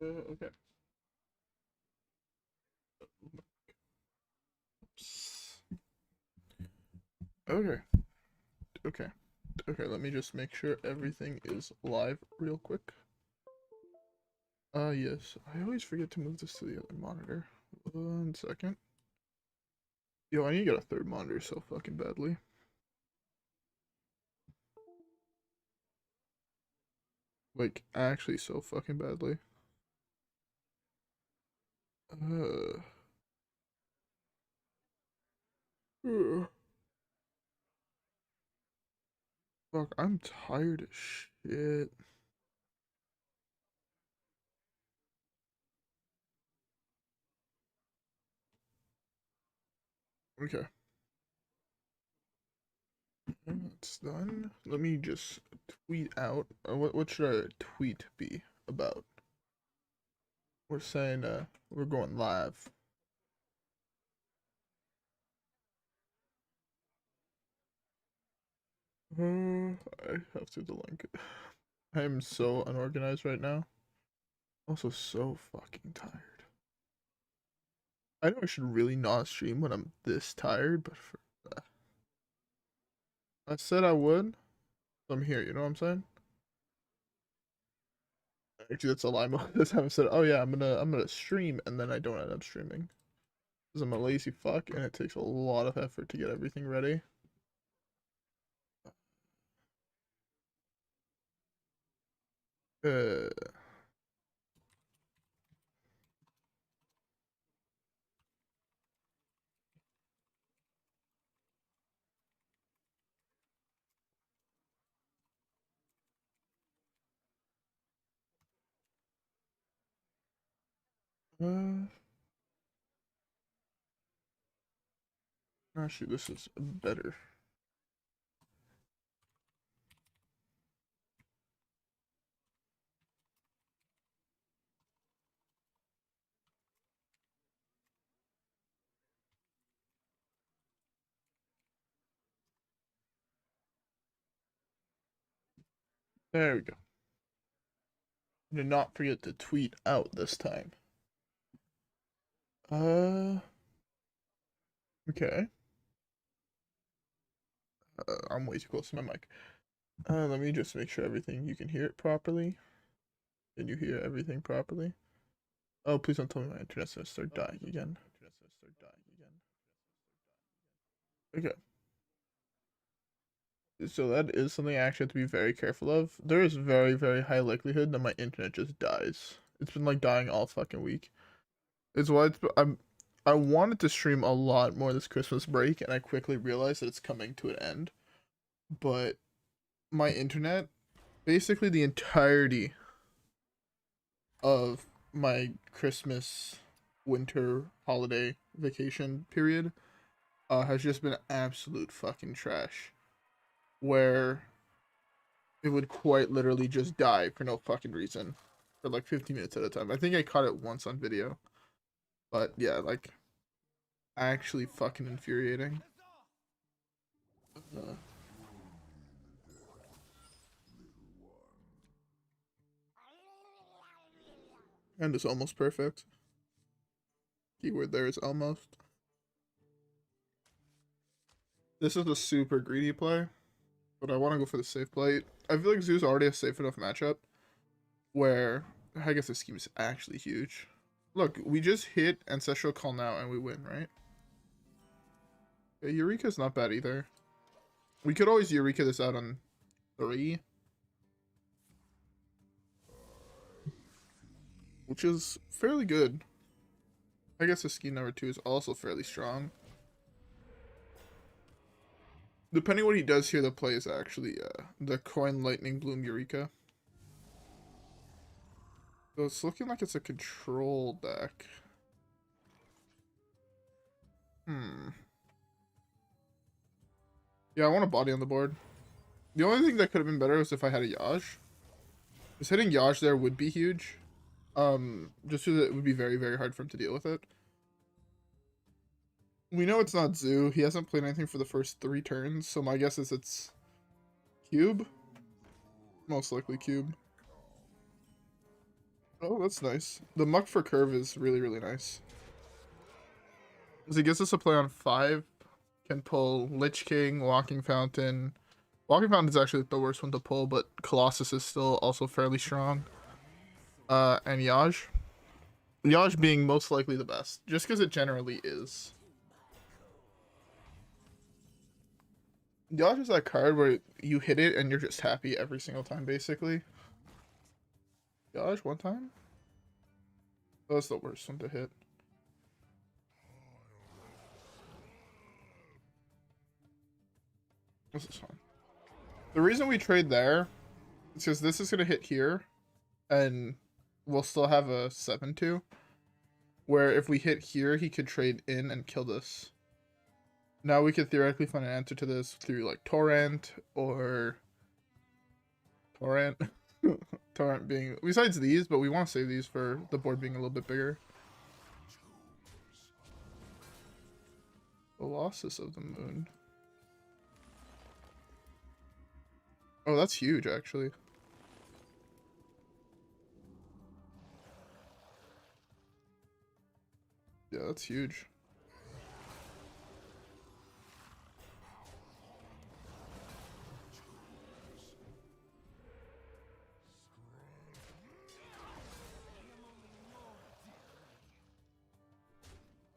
Okay. Okay. Okay. Okay, let me just make sure everything is live real quick. Yes. I always forget to move this to the other monitor. 1 second. Yo, I need to get a third monitor so fucking badly. Like, actually so fucking badly. Uh... Fuck, I'm tired as shit. Okay. That's done. Let me just tweet out. What should a tweet be about? We're saying we're going live. I have to delink it. I am so unorganized right now. Also so fucking tired. I know I should really not stream when I'm this tired, but for I said I would. So I'm here, you know what I'm saying? Actually, that's a lie. This time I said, oh yeah, I'm gonna stream, and then I don't end up streaming. Because I'm a lazy fuck, and it takes a lot of effort to get everything ready. Uh, uh, actually, this is better. There we go. Did not forget to tweet out this time. Okay. I'm way too close to my mic. Let me just make sure you can hear it properly. Can you hear everything properly? Oh, please don't tell me my internet's gonna start dying again. Okay. So that is something I actually have to be very careful of. There is very, very high likelihood that my internet just dies. It's been like dying all fucking week. It's why I wanted to stream a lot more this Christmas break, and I quickly realized that it's coming to an end. But my internet, basically the entirety of my Christmas, winter, holiday, vacation period, has just been absolute fucking trash. Where it would quite literally just die for no fucking reason for like 15 minutes at a time. I think I caught it once on video. But yeah, like actually fucking infuriating. Uh, and it's almost perfect. Keyword there is almost. This is a super greedy play, but I want to go for the safe play. I feel like Zoo's already a safe enough matchup where Hagatha's scheme is actually huge. Look, we just hit Ancestral Call now and we win, right? Yeah, Eureka's not bad either. We could always Eureka this out on 3. Which is fairly good. I guess the scheme number 2 is also fairly strong. Depending what he does here, the play is actually the Coin Lightning Bloom Eureka. So it's looking like it's a control deck. Yeah, I want a body on the board. The only thing that could have been better was if I had a Yash. Because hitting Yash there would be huge. Just because it would be very, very hard for him to deal with it. We know it's not Zoo. He hasn't played anything for the first 3 turns, so my guess is it's Cube. Most likely Cube. Oh, that's nice. The Muck for curve is really, really nice. Because it gives us a play on 5. Can pull Lich King, Walking Fountain. Walking Fountain is actually the worst one to pull, but Colossus is still also fairly strong. And Yaj. Yaj being most likely the best, just because it generally is. Yaj is that card where you hit it and you're just happy every single time, basically. Yaj, one time? That was the worst one to hit. This is fine. The reason we trade there is because this is going to hit here, and we'll still have a 7-2. Where if we hit here, he could trade in and kill this. Now we could theoretically find an answer to this through like Torrent or Torrent. Torrent being besides these, but we want to save these for the board being a little bit bigger. Colossus of the Moon. Oh, that's huge, actually. Yeah, that's huge.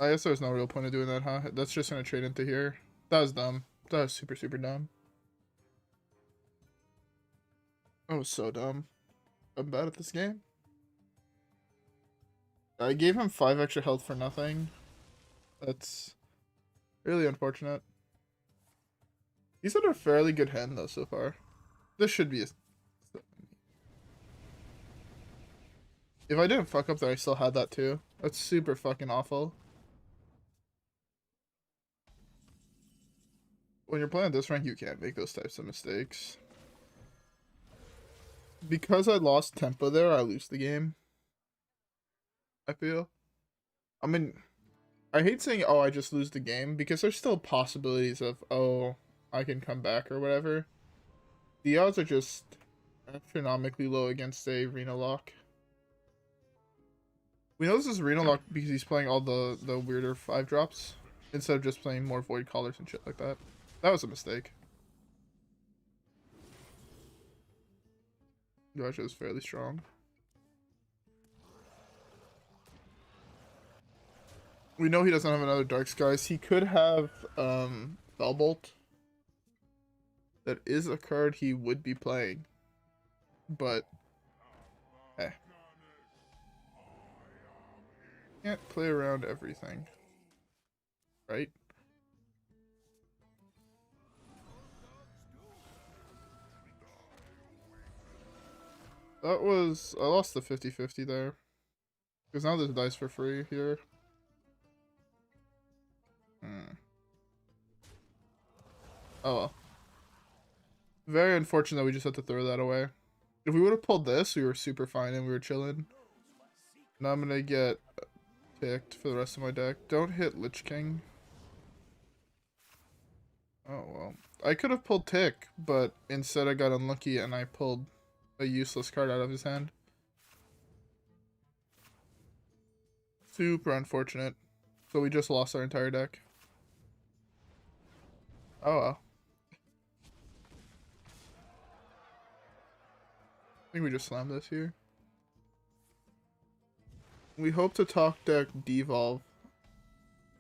I guess there's no real point of doing that, huh? That's just gonna trade into here. That was dumb. That was super, super dumb. That was so dumb. I'm bad at this game. I gave him 5 extra health for nothing. That's really unfortunate. He's had a fairly good hand though so far. This should be a... If I didn't fuck up that I still had that too. That's super fucking awful. When you're playing this rank, you can't make those types of mistakes. Because I lost tempo there, I lose the game. I feel. I mean, I hate saying, oh, I just lose the game, because there's still possibilities of, oh, I can come back or whatever. The odds are just astronomically low against a Reno lock. We know this is Reno lock because he's playing all the weirder 5-drops instead of just playing more void callers and shit like that. That was a mistake. Russia is fairly strong. We know he doesn't have another Dark Skies. He could have Bellbolt. That is a card he would be playing. But eh. Can't play around everything. Right? That was... I lost the 50-50 there. Because now there's dice for free here. Oh well. Very unfortunate that we just had to throw that away. If we would have pulled this, we were super fine and we were chilling. Now I'm gonna get ticked for the rest of my deck. Don't hit Lich King. Oh well. I could have pulled Tick, but instead I got unlucky and I pulled a useless card out of his hand. Super unfortunate. So we just lost our entire deck. Oh well. I think we just slammed this here. We hope to talk deck Devolve.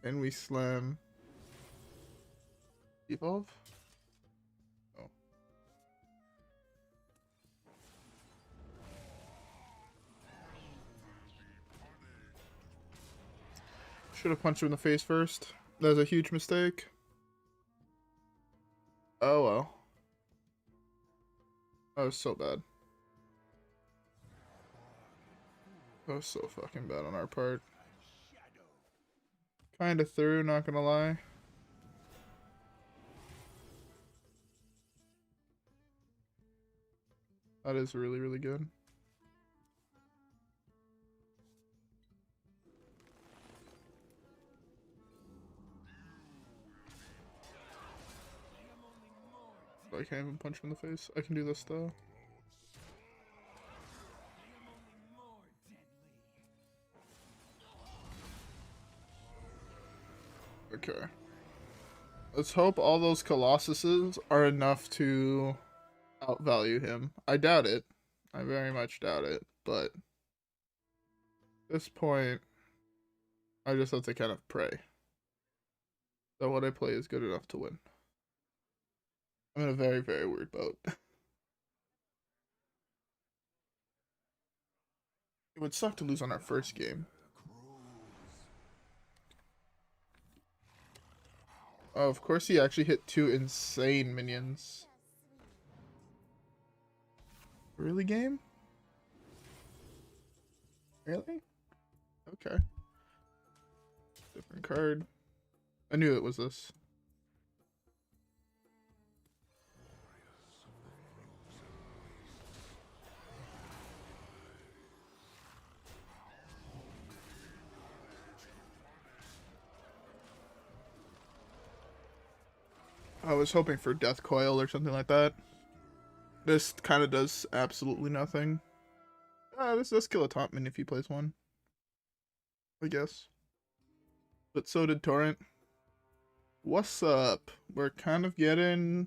And we slam... Devolve? Oh. Should have punched him in the face first. That was a huge mistake. Oh well. That was so bad. That was so fucking bad on our part. Kinda through, not gonna lie. That is really, really good. I can't even punch him in the face. I can do this though. Okay. Let's hope all those Colossuses are enough to outvalue him. I doubt it. I very much doubt it. But at this point, I just have to kind of pray that what I play is good enough to win. I'm in a very, very weird boat. It would suck to lose on our first game. Oh, of course he actually hit 2 insane minions. Really, game? Really? Okay. Different card. I knew it was this. I was hoping for Death Coil or something like that. This kind of does absolutely nothing. This does kill a top minion if he plays one, I guess. But so did Torrent. What's up? We're kind of getting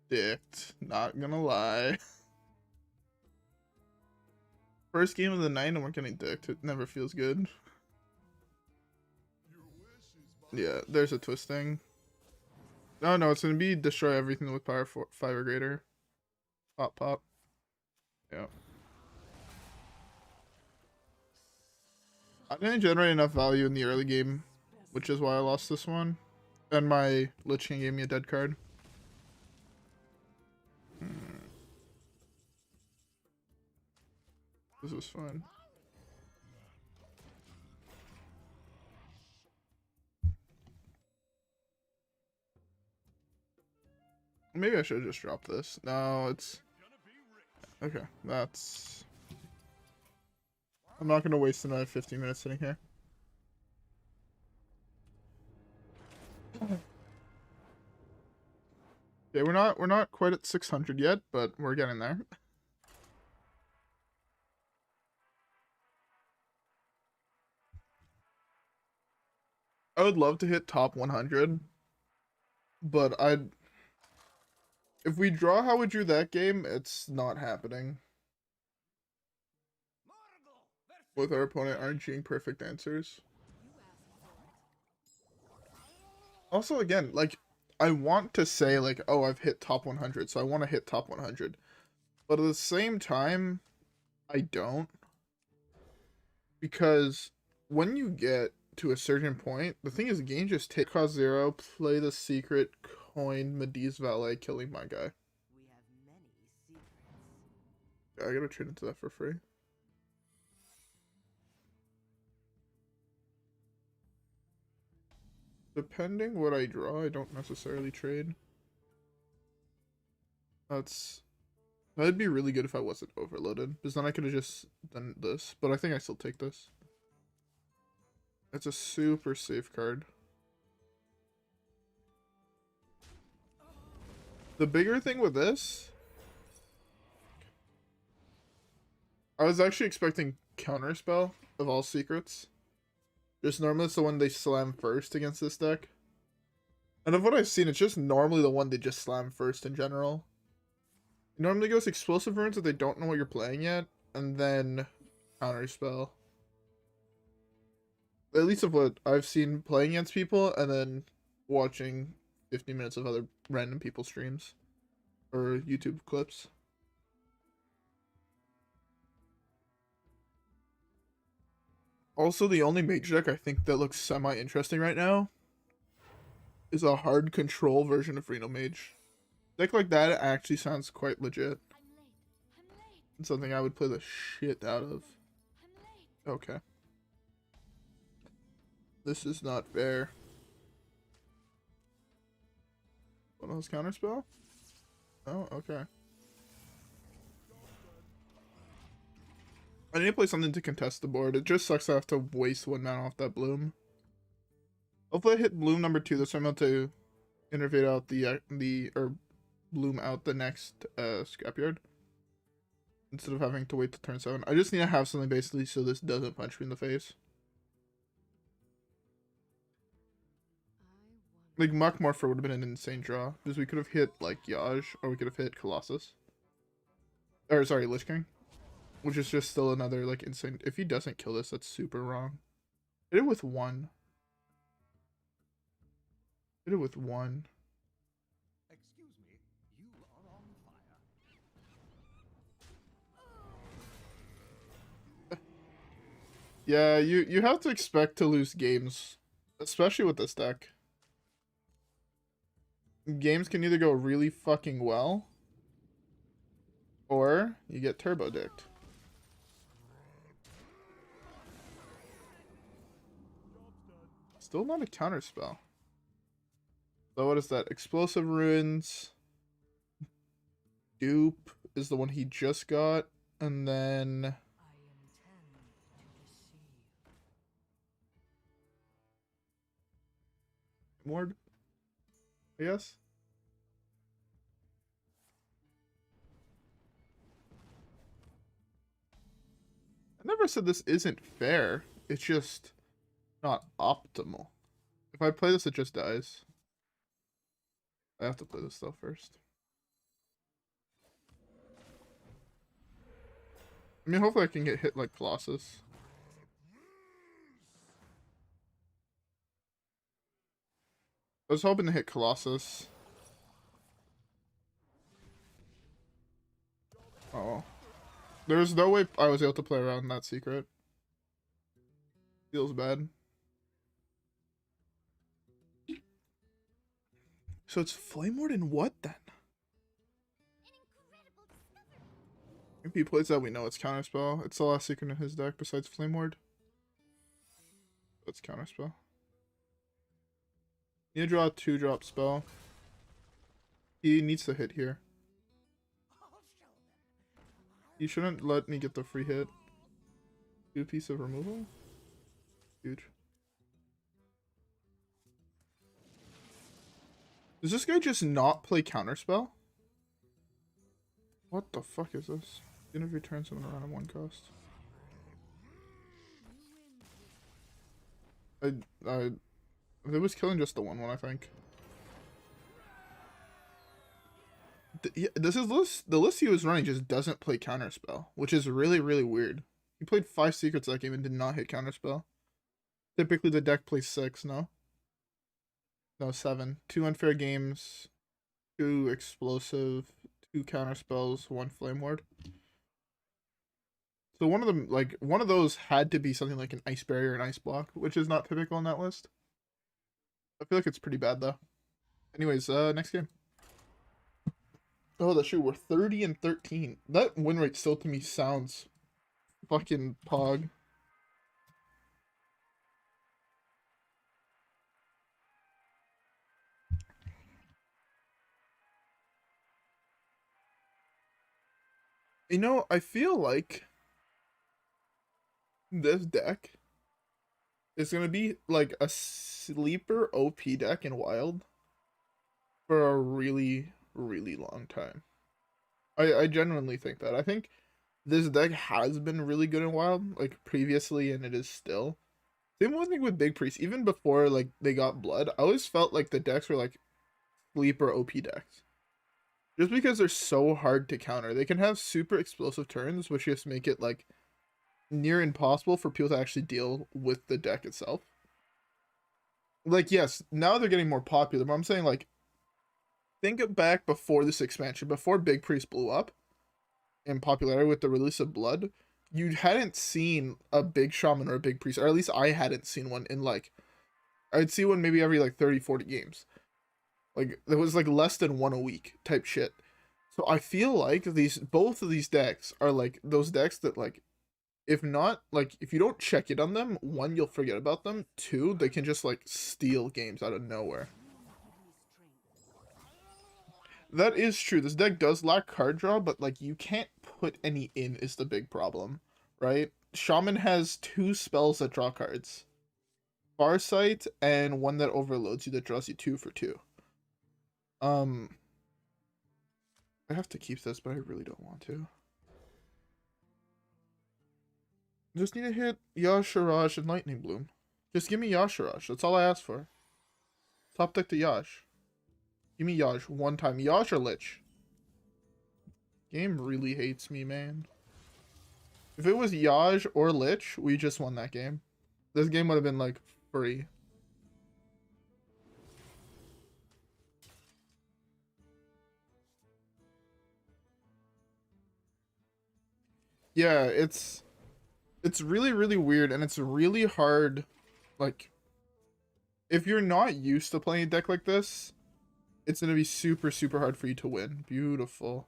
dicked, not gonna lie. First game of the night and we're getting dicked. It never feels good. Yeah, there's a twisting. No, it's gonna be destroy everything with power 5 or greater. Pop, pop. Yeah. I didn't generate enough value in the early game, which is why I lost this one. And my Lich King gave me a dead card. This is fun. Maybe I should have just dropped this. No, it's... Okay, that's... I'm not going to waste another 15 minutes sitting here. Okay, we're not quite at 600 yet, but we're getting there. I would love to hit top 100, but if we draw how we drew that game, it's not happening. With our opponent RNGing perfect answers. Also, again, like, I want to say, like, oh, I've hit top 100, so I want to hit top 100. But at the same time, I don't. Because when you get to a certain point, the thing is, the game just take cost 0, play the secret, coin Medi's Valet, killing my guy. Yeah, I gotta trade into that for free. Depending what I draw, I don't necessarily trade. That'd be really good if I wasn't overloaded, because then I could have just done this. But I think I still take this. It's a super safe card. The bigger thing with this, I was actually expecting Counterspell of all secrets. Just normally it's the one they slam first against this deck. And of what I've seen, it's just normally the one they just slam first in general. It normally goes Explosive Runes if they don't know what you're playing yet, and then Counterspell. At least of what I've seen playing against people, and then watching 50 minutes of other random people's streams. Or YouTube clips. Also, the only mage deck I think that looks semi-interesting right now is a hard control version of Reno Mage. A deck like that actually sounds quite legit. It's something I would play the shit out of. Okay. This is not fair. What else? Counterspell? Oh, okay. I need to play something to contest the board. It just sucks I have to waste 1 mana off that bloom. Hopefully I hit bloom number 2 this time out to innervate out or bloom out the next Scrapyard. Instead of having to wait till turn 7. I just need to have something basically so this doesn't punch me in the face. Like, Muckmorpher would have been an insane draw, because we could have hit, like, Yaj, or we could have hit Colossus. Or, sorry, Lich King. Which is just still another, like, insane... If he doesn't kill this, that's super wrong. Hit it with 1. Hit it with 1. Excuse me, you are on fire. Yeah, you have to expect to lose games. Especially with this deck. Games can either go really fucking well, or you get turbo dicked. Still not a counterspell. So what is that? Explosive Ruins. Dupe is the one he just got. And then... Ward, I guess. I never said this isn't fair. It's just not optimal. If I play this, it just dies. I have to play this though first. I mean, hopefully I can get hit like Colossus. I was hoping to hit Colossus. Oh. There's no way I was able to play around that secret. Feels bad. So it's Flame Ward and what then? If he plays that, we know it's Counterspell. It's the last secret in his deck besides Flame Ward. That's Counterspell. Need to draw a 2-drop spell. He needs to hit here. You shouldn't let me get the free hit. 2 piece of removal? Huge. Does this guy just not play Counterspell? What the fuck is this? Even if you turn someone around at 1 cost. It was killing just the 1/1, I think. This is the list he was running just doesn't play Counterspell, which is really, really weird. He played 5 secrets that game and did not hit Counterspell. Typically the deck plays 6, no? No, 7. 2 unfair games, 2 explosive, 2 counterspells, 1 flame ward. So one of them, like, one of those had to be something like an ice barrier and ice block, which is not typical in that list. I feel like it's pretty bad though. Anyways, next game. Oh, that's true. We're 30 and 13. That win rate still to me sounds fucking pog. You know, I feel like this deck is going to be like a sleeper OP deck in Wild for a really, really long time. I genuinely think that. I think this deck has been really good in Wild, like previously, and it is still. Same one thing with Big Priest. Even before like they got Blood, I always felt like the decks were like sleeper OP decks. Just because they're so hard to counter. They can have super explosive turns, which just make it like near impossible for people to actually deal with the deck itself. Like, yes, now they're getting more popular, but I'm saying like think back before this expansion, before Big Priest blew up in popularity with the release of Blood, you hadn't seen a big Shaman or a Big Priest, or at least I hadn't seen one in like, I'd see one maybe every like 30, 40 games. Like, there was like less than 1 a week type shit. So I feel like both of these decks are like those decks that like, if not, like, if you don't check it on them, 1, you'll forget about them. 2, they can just like steal games out of nowhere. That is true. This deck does lack card draw, but like you can't put any in is the big problem, right? Shaman has 2 spells that draw cards. Farsight and 1 that overloads you that draws you 2 for 2. I have to keep this, but I really don't want to. Just need to hit Yashiraj and Lightning Bloom. Just give me Yashiraj. That's all I ask for. Top deck to Yash. Give me Yash one time. Yash or Lich? Game really hates me, man. If it was Yash or Lich, we just won that game. This game would have been like free. Yeah, it's really, really weird, and it's really hard, like, if you're not used to playing a deck like this, it's gonna be super, super hard for you to win. Beautiful.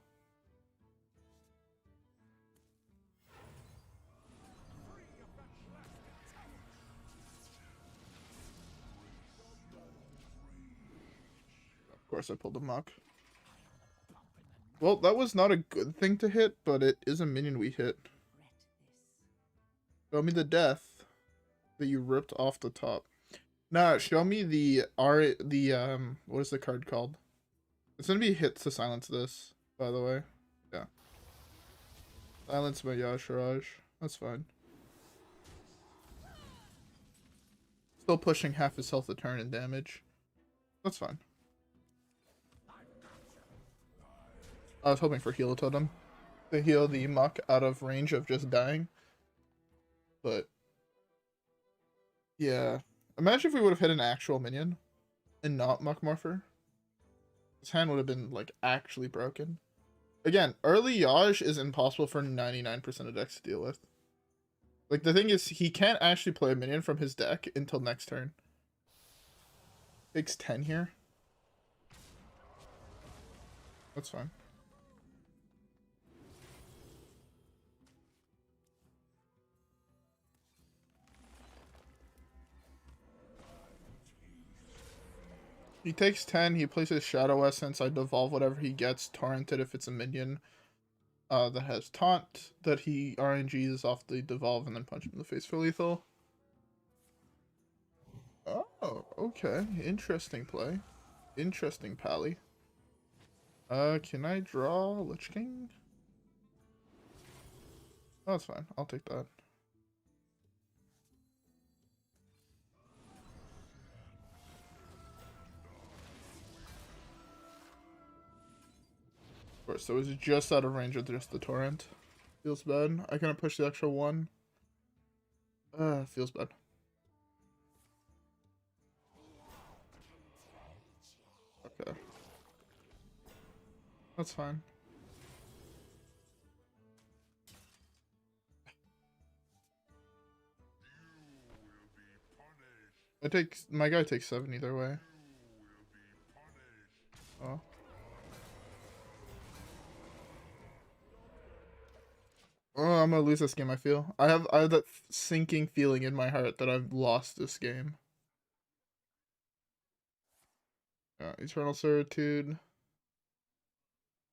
Of course I pulled a muck. Well, that was not a good thing to hit, but it is a minion we hit. Show me the death that you ripped off the top. Nah, show me the what is the card called? It's gonna be hit to silence this, by the way. Yeah. Silence my Yasharaj. That's fine. Still pushing half his health a turn in damage. That's fine. I was hoping for Heal Totem to heal the muck out of range of just dying. But yeah. Imagine if we would have hit an actual minion and not Muckmorpher. His hand would have been like actually broken. Again, early Yaj is impossible for 99% of decks to deal with. Like, the thing is, he can't actually play a minion from his deck until next turn. Takes 10 here. That's fine. He takes 10, he places Shadow Essence, I devolve whatever he gets, torrented if it's a minion that has taunt, that he RNGs off the devolve and then punch him in the face for lethal. Oh, okay. Interesting play. Interesting pally. Can I draw Lich King? Oh, that's fine. I'll take that. Of course, so it's just out of range of just the torrent. Feels bad. I couldn't push the extra one. Feels bad. Okay. That's fine. My guy takes 7 either way. Oh. Oh, I'm gonna lose this game, I feel. I have that sinking feeling in my heart that I've lost this game. Eternal Certitude.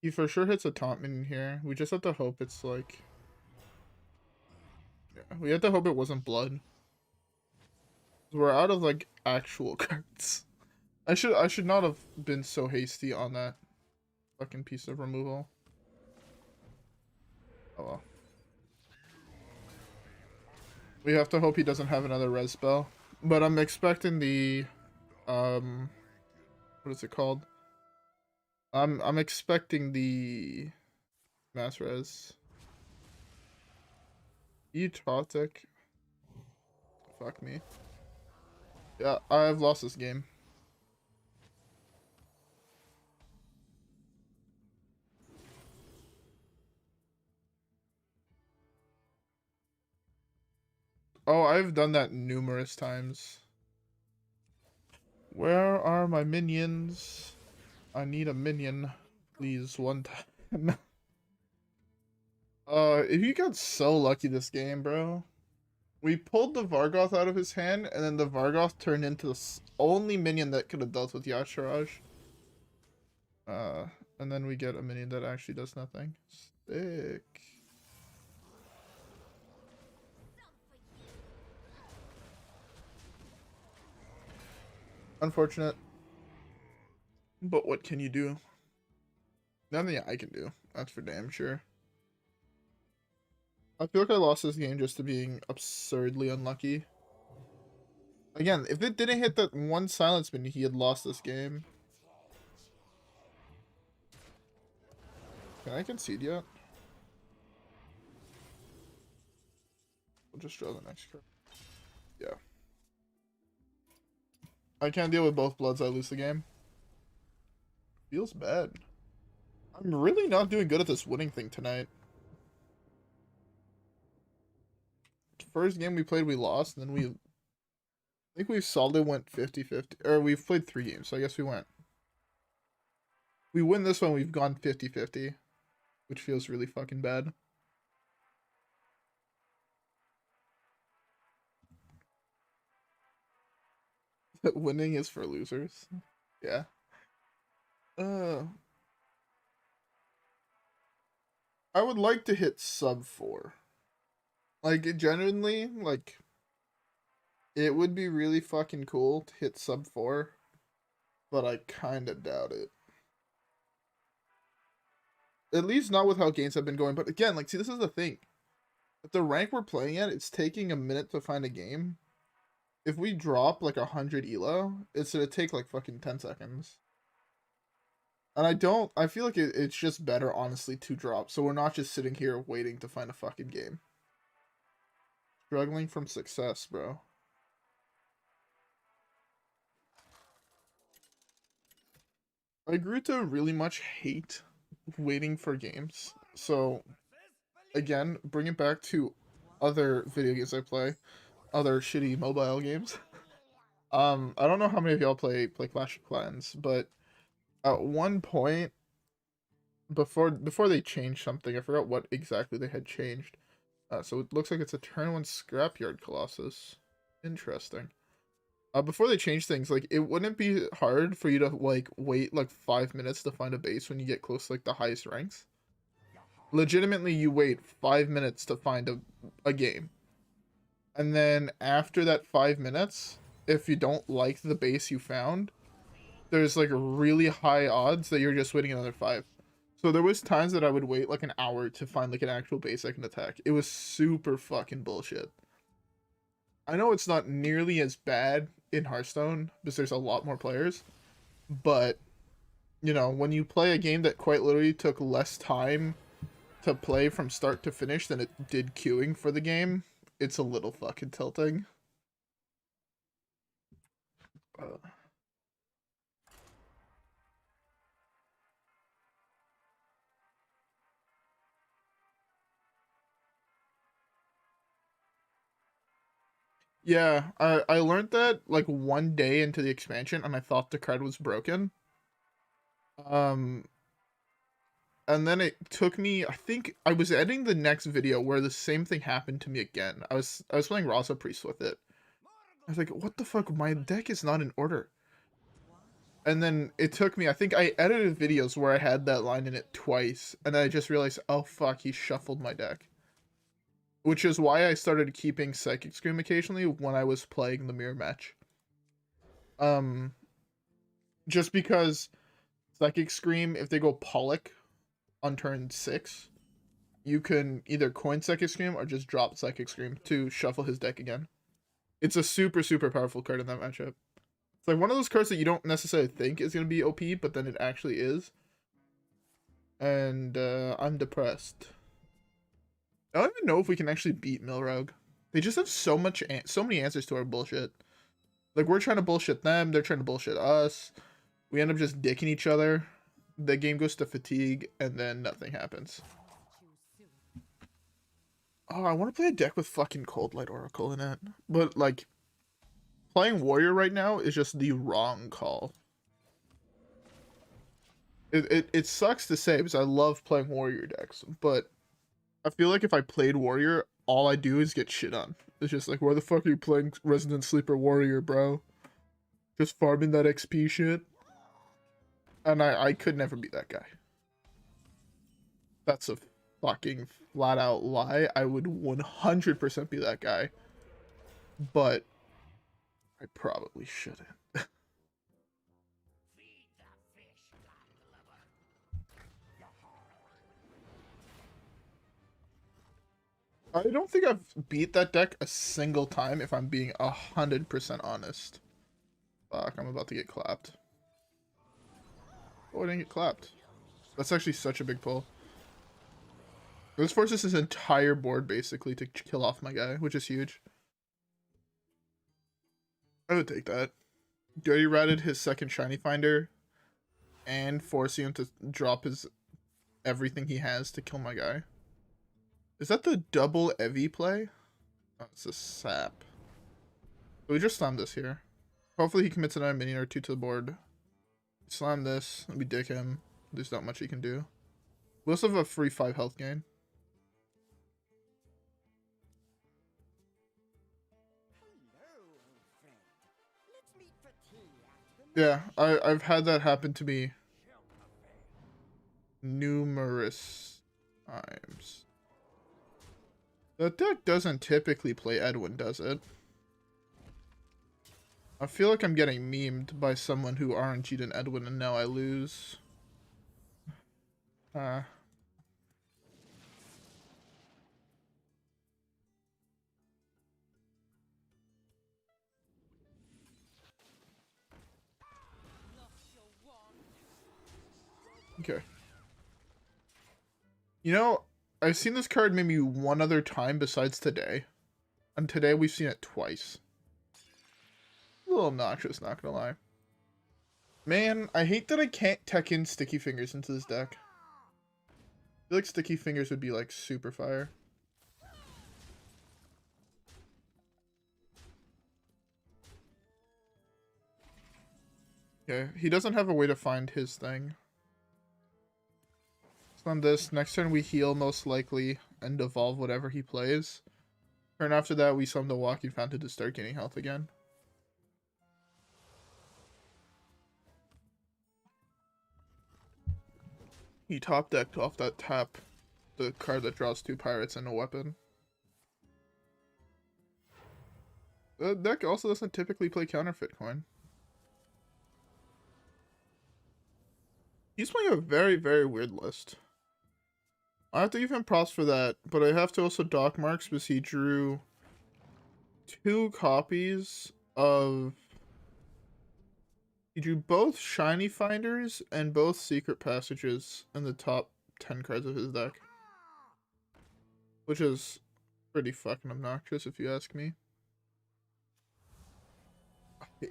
He for sure hits a taunt minion here. We just have to hope it's like... Yeah, we have to hope it wasn't blood. We're out of like actual cards. I should not have been so hasty on that fucking piece of removal. Oh well. We have to hope he doesn't have another res spell. But I'm expecting the what is it called? I'm expecting the mass res. Etrotic. Fuck me. Yeah, I've lost this game. Oh, I've done that numerous times. Where are my minions? I need a minion, please, one time. If you got so lucky this game, bro. We pulled the Vargoth out of his hand, and then the Vargoth turned into the only minion that could have dealt with Yasharaj. And then we get a minion that actually does nothing. Sick. Unfortunate. But what can you do? Nothing I can do. That's for damn sure. I feel like I lost this game just to being absurdly unlucky. Again, if it didn't hit that one silence bin, he had lost this game. Can I concede yet? We'll just draw the next card. Yeah. I can't deal with both bloods, I lose the game. Feels bad. I'm really not doing good at this winning thing tonight. First game we played, we lost, and then I think we solidly went 50-50. Or we've played 3 games, so I guess we win this one, we've gone 50-50. Which feels really fucking bad. Winning is for losers. Yeah. I would like to hit sub 4. Like, genuinely, like, it would be really fucking cool to hit sub 4, but I kinda doubt it. At least not with how games have been going. But again, like, see, this is the thing. At the rank we're playing at, it's taking a minute to find a game. If we drop, like, 100 elo, it's gonna take, like, fucking 10 seconds. And I feel like it's just better, honestly, to drop. So we're not just sitting here waiting to find a fucking game. Struggling from success, bro. I grew to really much hate waiting for games. So, again, bring it back to other video games I play. Other shitty mobile games. I don't know how many of y'all play Clash of Clans, but at one point, before they changed something, I forgot what exactly they had changed. So it looks like it's a turn 1 Scrapyard Colossus. Interesting. Before they change things, like, it wouldn't be hard for you to, like, wait, like, 5 minutes to find a base when you get close to, like, the highest ranks. Legitimately, you wait 5 minutes to find a game. And then after that 5 minutes, if you don't like the base you found, there's, like, really high odds that you're just waiting another 5. So there was times that I would wait, like, an hour to find, like, an actual base I can attack. It was super fucking bullshit. I know it's not nearly as bad in Hearthstone because there's a lot more players, but, you know, when you play a game that quite literally took less time to play from start to finish than it did queuing for the game, it's a little fucking tilting. Yeah, I learned that, like, one day into the expansion, and I thought the card was broken. Um, and then it took me, I think I was editing the next video where the same thing happened to me again. I was playing Rasa Priest with it. I was like, what the fuck? My deck is not in order. And then it took me, I think I edited videos where I had that line in it twice, and then I just realized, oh fuck, he shuffled my deck. Which is why I started keeping Psychic Scream occasionally when I was playing the mirror match. Just because Psychic Scream, if they go Pollock on turn 6, you can either coin Psychic Scream or just drop Psychic Scream to shuffle his deck again. It's a super, super powerful card in that matchup. It's like one of those cards that you don't necessarily think is going to be OP, but then it actually is. And I'm depressed. I don't even know if we can actually beat Milrogue. They just have so many answers to our bullshit. Like, we're trying to bullshit them, they're trying to bullshit us. We end up just dicking each other. The game goes to fatigue, and then nothing happens. Oh, I want to play a deck with fucking Cold Light Oracle in it. But, like, playing Warrior right now is just the wrong call. It sucks to say because I love playing Warrior decks, but I feel like if I played Warrior, all I do is get shit on. It's just like, why the fuck are you playing Resident Sleeper Warrior, bro? Just farming that XP shit. And I could never be that guy. That's a fucking flat out lie. I would 100% be that guy. But I probably shouldn't. I don't think I've beat that deck a single time, if I'm being 100% honest. Fuck, I'm about to get clapped. Oh, I didn't get clapped. That's actually such a big pull. This forces his entire board, basically, to kill off my guy, which is huge. I would take that. Dirty ratted his second shiny finder, and forcing him to drop his everything he has to kill my guy. Is that the double Evi play? Oh, it's a sap. So we just slammed this here. Hopefully he commits another minion or two to the board. Slam this, and we dick him. There's not much he can do. We also have a free 5 health gain. Yeah, I've had that happen to me numerous times. The deck doesn't typically play Edwin, does it? I feel like I'm getting memed by someone who RNG'd an Edwin and now I lose. Okay. You know, I've seen this card maybe one other time besides today. And today we've seen it twice. A little obnoxious, not gonna lie. Man, I hate that I can't tech in Sticky Fingers into this deck. I feel like Sticky Fingers would be like super fire. Okay, he doesn't have a way to find his thing. So on this, next turn we heal most likely and devolve whatever he plays. Turn after that, we summon the Walking Fountain to start gaining health again. He top decked off that tap the card that draws 2 pirates and a weapon. The deck also doesn't typically play Counterfeit Coin. He's playing a very, very weird list. I have to give him props for that, but I have to also dock marks because he drew 2 copies of... He drew both Shiny Finders and both Secret Passages in the top 10 cards of his deck. Which is pretty fucking obnoxious if you ask me.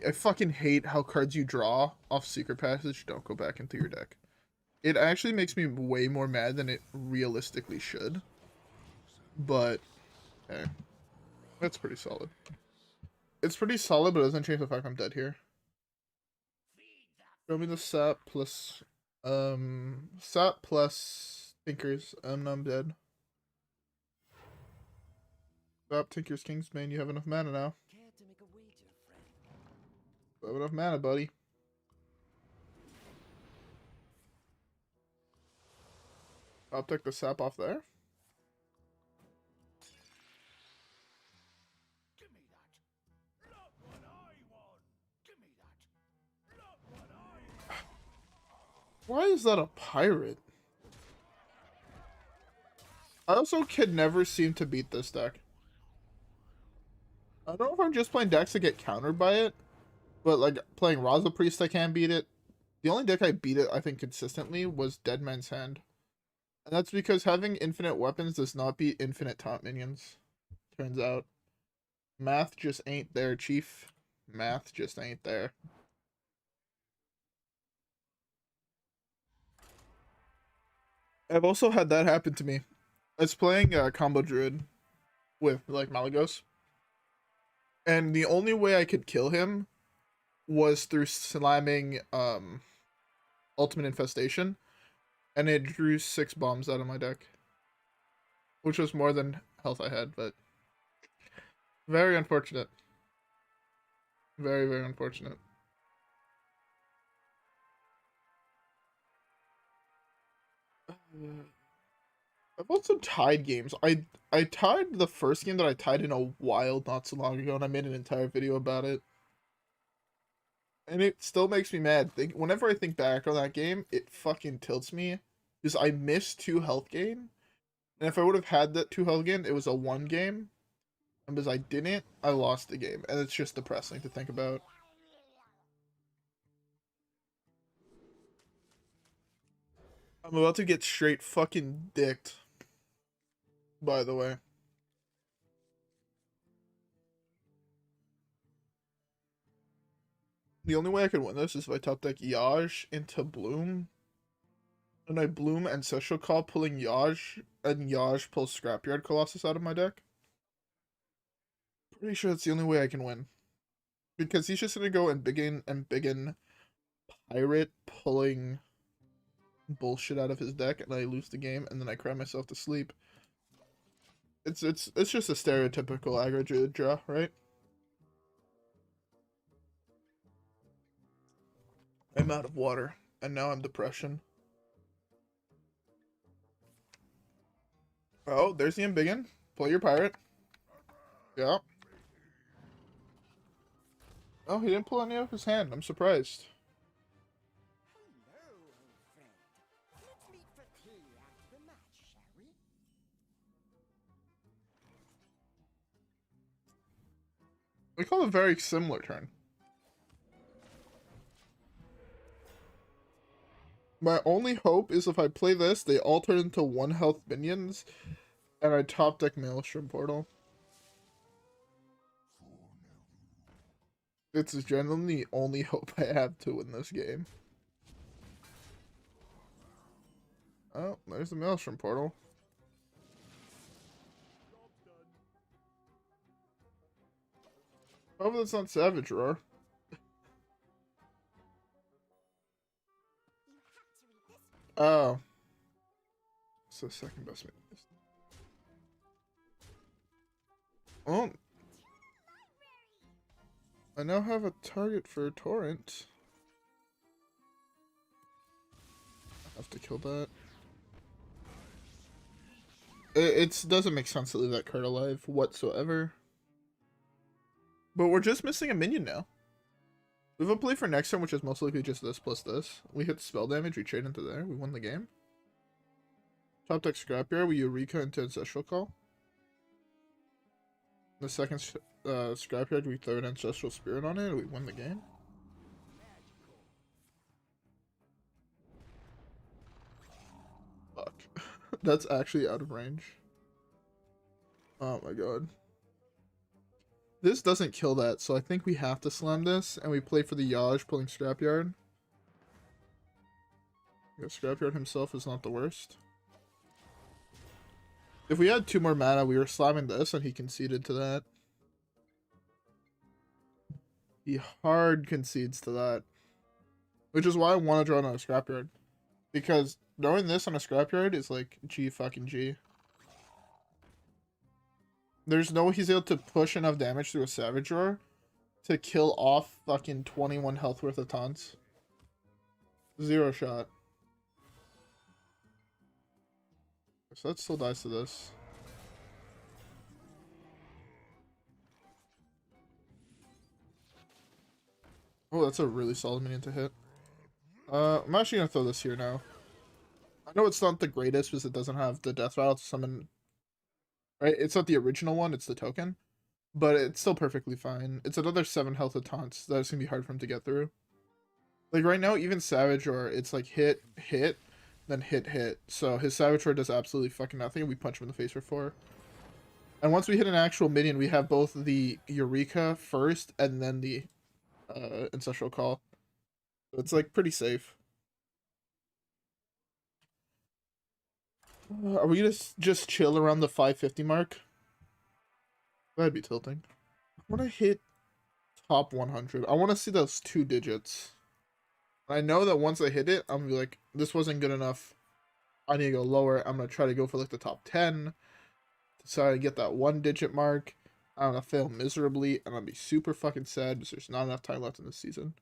I fucking hate how cards you draw off Secret Passage don't go back into your deck. It actually makes me way more mad than it realistically should. But, okay. That's pretty solid. It's pretty solid, but it doesn't change the fact I'm dead here. Show me the sap plus... Sap plus Tinkers, and I'm dead. Sap, Tinkers, Kingsbane, you have enough mana now. You have enough mana, buddy. I'll take the sap off there. Give me that. Look what I want. Give me that. Look what I want. Why is that a pirate? I also could never seem to beat this deck. I don't know if I'm just playing decks that get countered by it, but like playing Raza Priest, I can't beat it. The only deck I beat it, I think, consistently was Dead Man's Hand. And that's because having infinite weapons does not beat infinite top minions. Turns out. Math just ain't there, Chief. Math just ain't there. I've also had that happen to me. I was playing Combo Druid with, like, Malagos. And the only way I could kill him was through slamming Ultimate Infestation. And it drew 6 bombs out of my deck. Which was more than health I had, but... Very unfortunate. Very, very unfortunate. I've also tied games. I tied the first game that I tied in a while not so long ago, and I made an entire video about it. And it still makes me mad. Whenever I think back on that game, it fucking tilts me. Because I missed 2 health gain And if I would have had that 2 Helghan, it was a 1 game. And because I didn't, I lost the game. And it's just depressing to think about. I'm about to get straight fucking dicked. By the way. The only way I can win this is if I top deck Yaj into Bloom. And I Bloom Ancestral Call, pulling Yaj, and Yaj pulls Scrapyard Colossus out of my deck. Pretty sure that's the only way I can win. Because he's just gonna go and Biggin Pirate, pulling bullshit out of his deck, and I lose the game, and then I cry myself to sleep. It's just a stereotypical aggro draw, right? I'm out of water, and now I'm depression. Oh, there's the Embiggen. Play your pirate. Yeah. Oh, he didn't pull any out of his hand. I'm surprised. Hello, old friend. Let's meet for tea after the match, shall we? We call it a very similar turn. My only hope is if I play this, they all turn into 1 health minions, and I top deck Maelstrom Portal. It's genuinely the only hope I have to win this game. Oh, there's the Maelstrom Portal. Hope that's not Savage Roar. Oh. It's the second best minion. Oh. I now have a target for Torrent. I have to kill that. It doesn't make sense to leave that card alive whatsoever. But we're just missing a minion now. We have a play for next turn, which is most likely just this plus this. We hit spell damage, we trade into there, we win the game. Top deck Scrapyard, we Eureka into Ancestral Call. The second Scrapyard, we throw an Ancestral Spirit on it, and we win the game. Fuck. That's actually out of range. Oh my god. This doesn't kill that, so I think we have to slam this, and we play for the Yaj pulling Scrapyard. Yeah, Scrapyard himself is not the worst. If we had 2 more mana, we were slamming this, and he conceded to that. He hard concedes to that. Which is why I want to draw another Scrapyard. Because throwing this on a Scrapyard is like G fucking G. There's no way he's able to push enough damage through a Savage Roar to kill off fucking 21 health worth of taunts. 0 shot. So that still dies to this. Oh, that's a really solid minion to hit. I'm actually gonna throw this here now. I know it's not the greatest because it doesn't have the death rattle to summon. Right? It's not the original one, it's the token. But it's still perfectly fine. It's another 7 health of taunts. That's gonna be hard for him to get through. Like right now, even Savage Roar, it's like hit, hit, then hit, hit. So his Savage Roar does absolutely fucking nothing, and we punch him in the face for 4. And once we hit an actual minion, we have both the Eureka first, and then the Ancestral Call. So it's like pretty safe. Are we gonna just chill around the 550 mark? That'd be tilting. I want to hit top 100. I want to see those 2 digits. I know that once I hit it, I'm gonna be like, this wasn't good enough. I need to go lower. I'm gonna try to go for like the top 10. So I get that 1 digit mark. I'm gonna fail miserably, and I'll be super fucking sad because there's not enough time left in this season.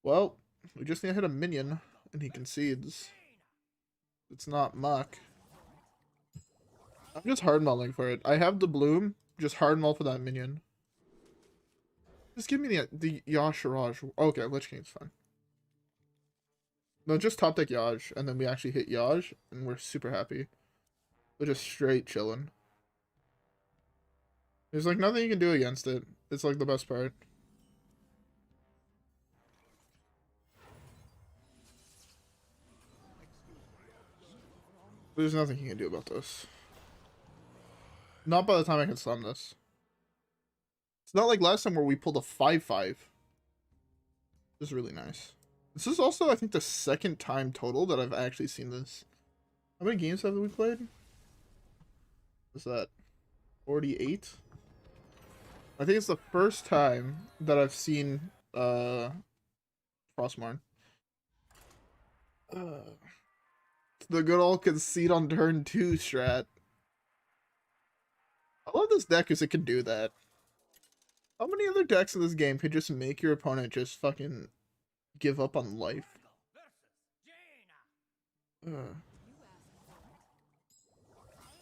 Well, we just need to hit a minion, and he concedes. It's not Muck. I'm just hard mulling for it. I have the Bloom, just hard mull for that minion. Just give me the Yashiraj. Okay, Lich King's fine. No, just top deck Yaj, and then we actually hit Yaj, and we're super happy. We're just straight chilling. There's like nothing you can do against it. It's like the best part. There's nothing you can do about this. Not by the time I can slam this. It's not like last time where we pulled a 5-5. This is really nice. This is also, I think, the second time total that I've actually seen this. How many games have we played? Is that 48? I think it's the first time that I've seen Frostmourne. The good old concede on turn 2 strat. I love this deck because it can do that. How many other decks in this game could just make your opponent just fucking give up on life?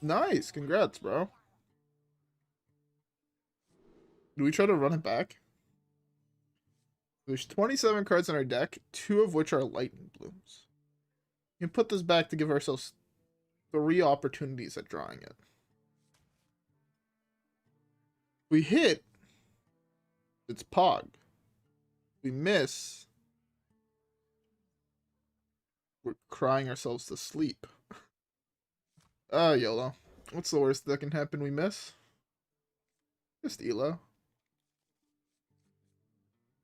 Nice, congrats, bro. Do we try to run it back? There's 27 cards in our deck, 2 of which are lightning blooms. We can put this back to give ourselves 3 opportunities at drawing it. We hit, it's Pog. We miss, we're crying ourselves to sleep. YOLO. What's the worst that can happen? We miss? Just Elo.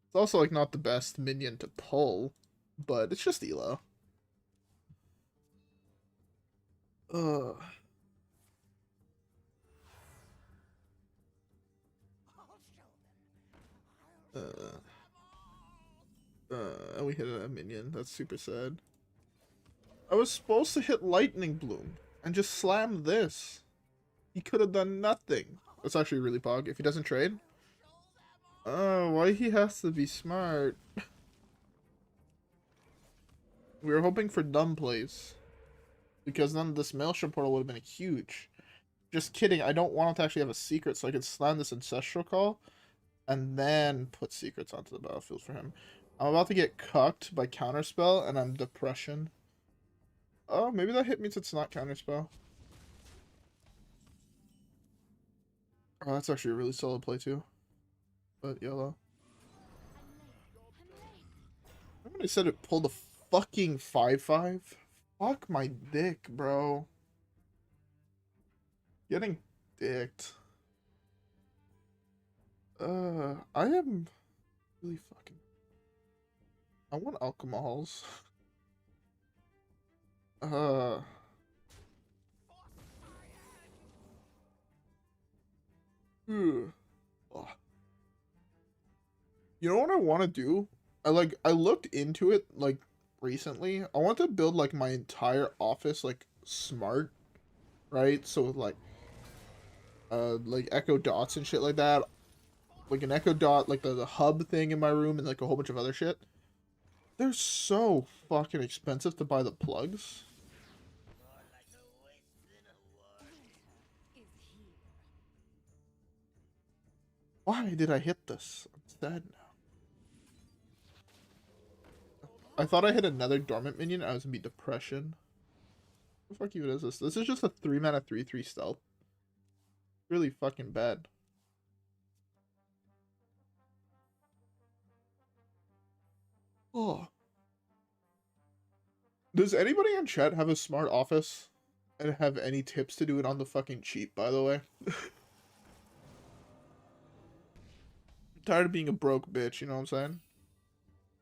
It's also like not the best minion to pull, but it's just Elo. And we hit a minion. That's super sad. I was supposed to hit Lightning Bloom and just slam this. He could have done nothing. That's actually really pog. If he doesn't trade. Oh, why he has to be smart. We were hoping for dumb plays. Because then this Maelstrom Portal would have been huge. Just kidding. I don't want it to actually have a secret, so I could slam this Ancestral Call and then put secrets onto the battlefield for him. I'm about to get cucked by Counterspell, and I'm Depression. Oh, maybe that hit means it's not Counterspell. Oh, that's actually a really solid play, too. But YOLO. Remember when I said it pulled a fucking 5-5? Fuck my dick, bro. Getting dicked. I am really fucking... I want alcohols. Oh. You know what I want to do? I looked into it like recently. I want to build like my entire office like smart, right? So with like echo dots and shit like that. Like an echo dot, like the hub thing in my room and like a whole bunch of other shit. They're so fucking expensive to buy the plugs. Why did I hit this? I'm sad now. I thought I hit another dormant minion. I was gonna be Depression. What the fuck even is this? This is just a 3-mana 3/3 stealth. Really fucking bad. Oh. Does anybody in chat have a smart office and have any tips to do it on the fucking cheap, by the way? I'm tired of being a broke bitch, you know what I'm saying?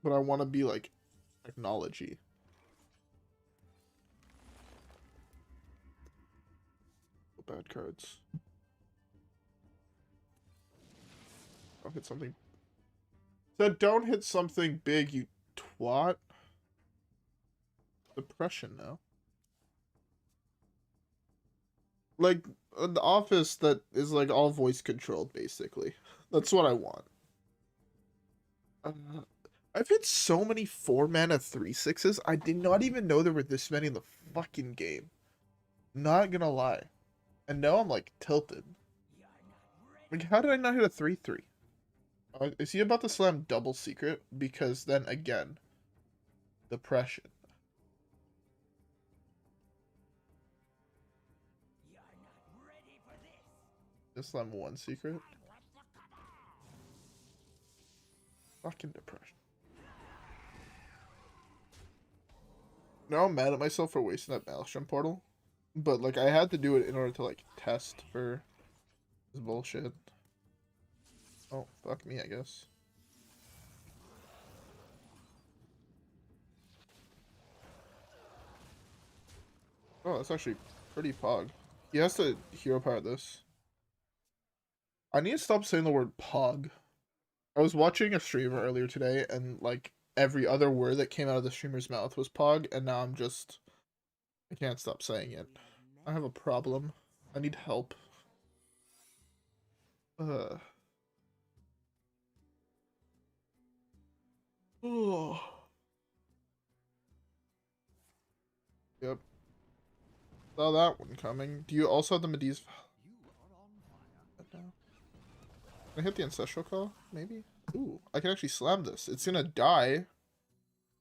But I want to be like technology. Bad cards. I'll hit something. Said don't hit something big, you twat. Depression now. Like an office that is like all voice controlled, basically. That's what I want. I've hit so many 4-mana 3/6s. I did not even know there were this many in the fucking game. Not gonna lie. And now I'm like tilted. Like, how did I not hit a 3/3? Is he about to slam double secret? Because then again, Depression. Just level 1 secret. Fucking depression. Now I'm mad at myself for wasting that Maelstrom Portal. But, like, I had to do it in order to, like, test for this bullshit. Oh, fuck me, I guess. Oh, that's actually pretty pog. He has to hero power this. I need to stop saying the word pog. I was watching a streamer earlier today, and, like, every other word that came out of the streamer's mouth was pog, and now I can't stop saying it. I have a problem. I need help. Oh. Yep. Saw that one coming. Do you also have the Medivh? Can I hit the Ancestral Call? Maybe? Ooh, I can actually slam this. It's gonna die.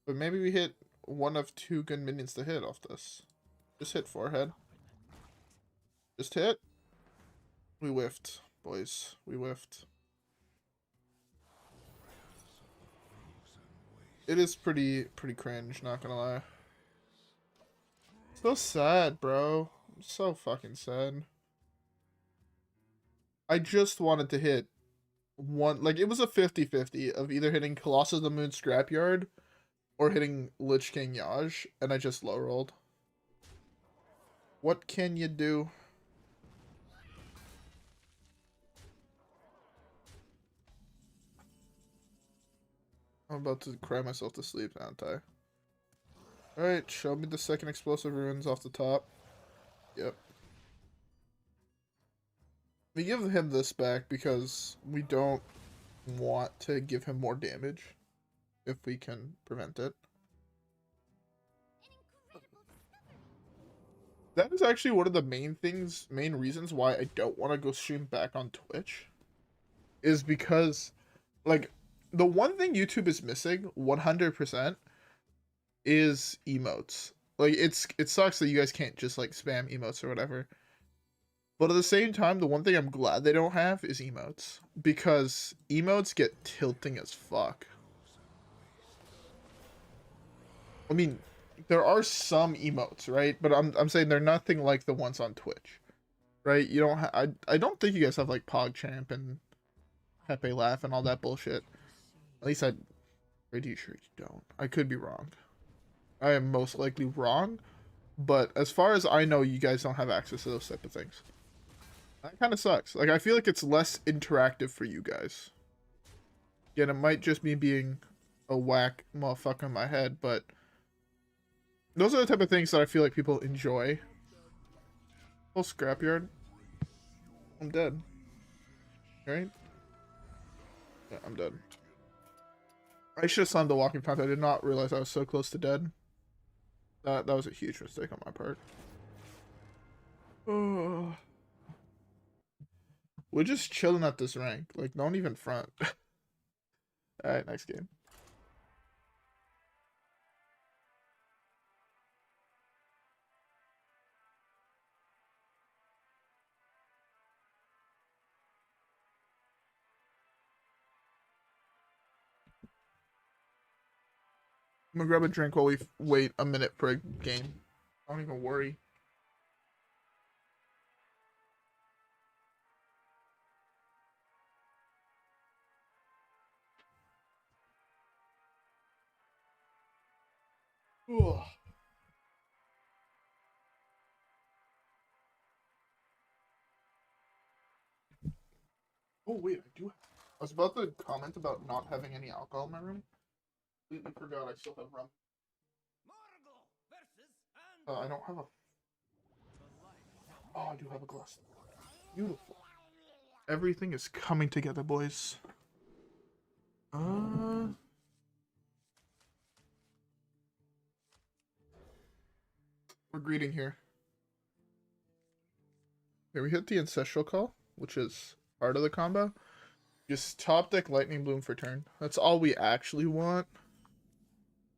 But maybe we hit one of 2 good minions to hit off this. Just hit forehead. Just hit. We whiffed, boys. We whiffed. It is pretty cringe, not gonna lie. So sad, bro. I'm so fucking sad. I just wanted to hit one, like, it was a 50-50 of either hitting Colossus of the Moon Scrapyard or hitting Lich King Yaj, and I just low rolled. What can you do? I'm about to cry myself to sleep, aren't I? Alright, show me the second explosive ruins off the top. Yep. We give him this back because we don't want to give him more damage if we can prevent it. That is actually one of the main reasons why I don't want to go stream back on Twitch. Is because, like, the one thing YouTube is missing 100% is emotes. Like, it sucks that you guys can't just, like, spam emotes or whatever. But at the same time, the one thing I'm glad they don't have is emotes. Because emotes get tilting as fuck. I mean, there are some emotes, right? But I'm saying they're nothing like the ones on Twitch. Right? You don't I don't think you guys have, like, PogChamp and Pepe Laugh and all that bullshit. At least I'm pretty sure you don't. I could be wrong. I am most likely wrong. But as far as I know, you guys don't have access to those type of things. That kind of sucks. Like, I feel like it's less interactive for you guys. Again, it might just be being a whack motherfucker in my head, but those are the type of things that I feel like people enjoy. Whole Scrapyard. I'm dead. Right? Yeah, I'm dead. I should have slammed the walking path. I did not realize I was so close to dead. That was a huge mistake on my part. Oh. We're just chilling at this rank. Like, don't even front. Alright, next game. I'm gonna grab a drink while we wait a minute for a game. Don't even worry. Ugh. Oh wait, I do. I was about to comment about not having any alcohol in my room. Completely forgot I still have rum. I don't have a. Oh, I do have a glass. Beautiful. Everything is coming together, boys. We're greeting here. Here we hit the Ancestral Call, which is part of the combo. Just top deck Lightning Bloom for turn. That's all we actually want.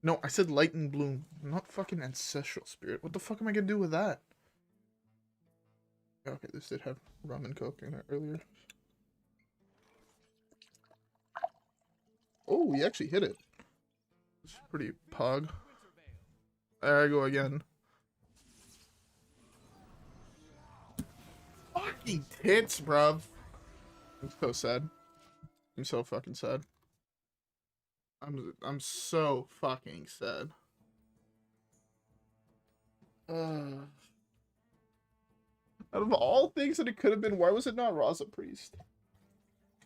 No, I said Lightning Bloom, not fucking Ancestral Spirit. What the fuck am I gonna do with that? Okay, this did have rum and coke in it earlier. Oh, we actually hit it. It's pretty pog. There I go again. Fucking tits, bruv. I'm so sad. I'm so fucking sad. I'm so fucking sad. Out of all things that it could have been, why was it not Raza Priest?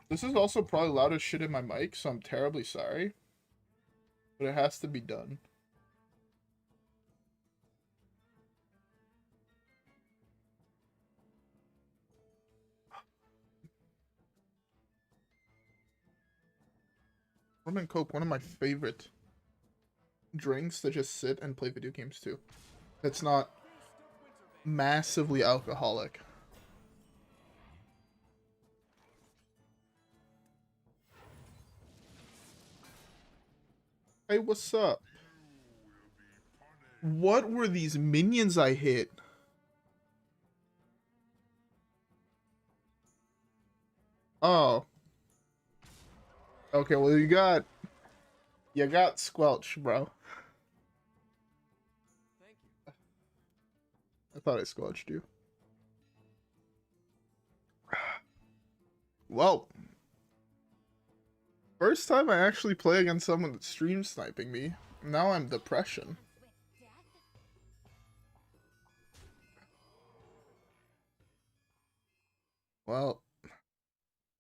This is also probably loud as shit in my mic, so I'm terribly sorry. But it has to be done. Rum and Coke, one of my favorite drinks to just sit and play video games too. It's not massively alcoholic. Hey, what's up? What were these minions I hit? Oh. Okay, well you got squelch, bro. Thank you. I thought I squelched you. Well, first time I actually play against someone that's stream sniping me. Now I'm depression. Well,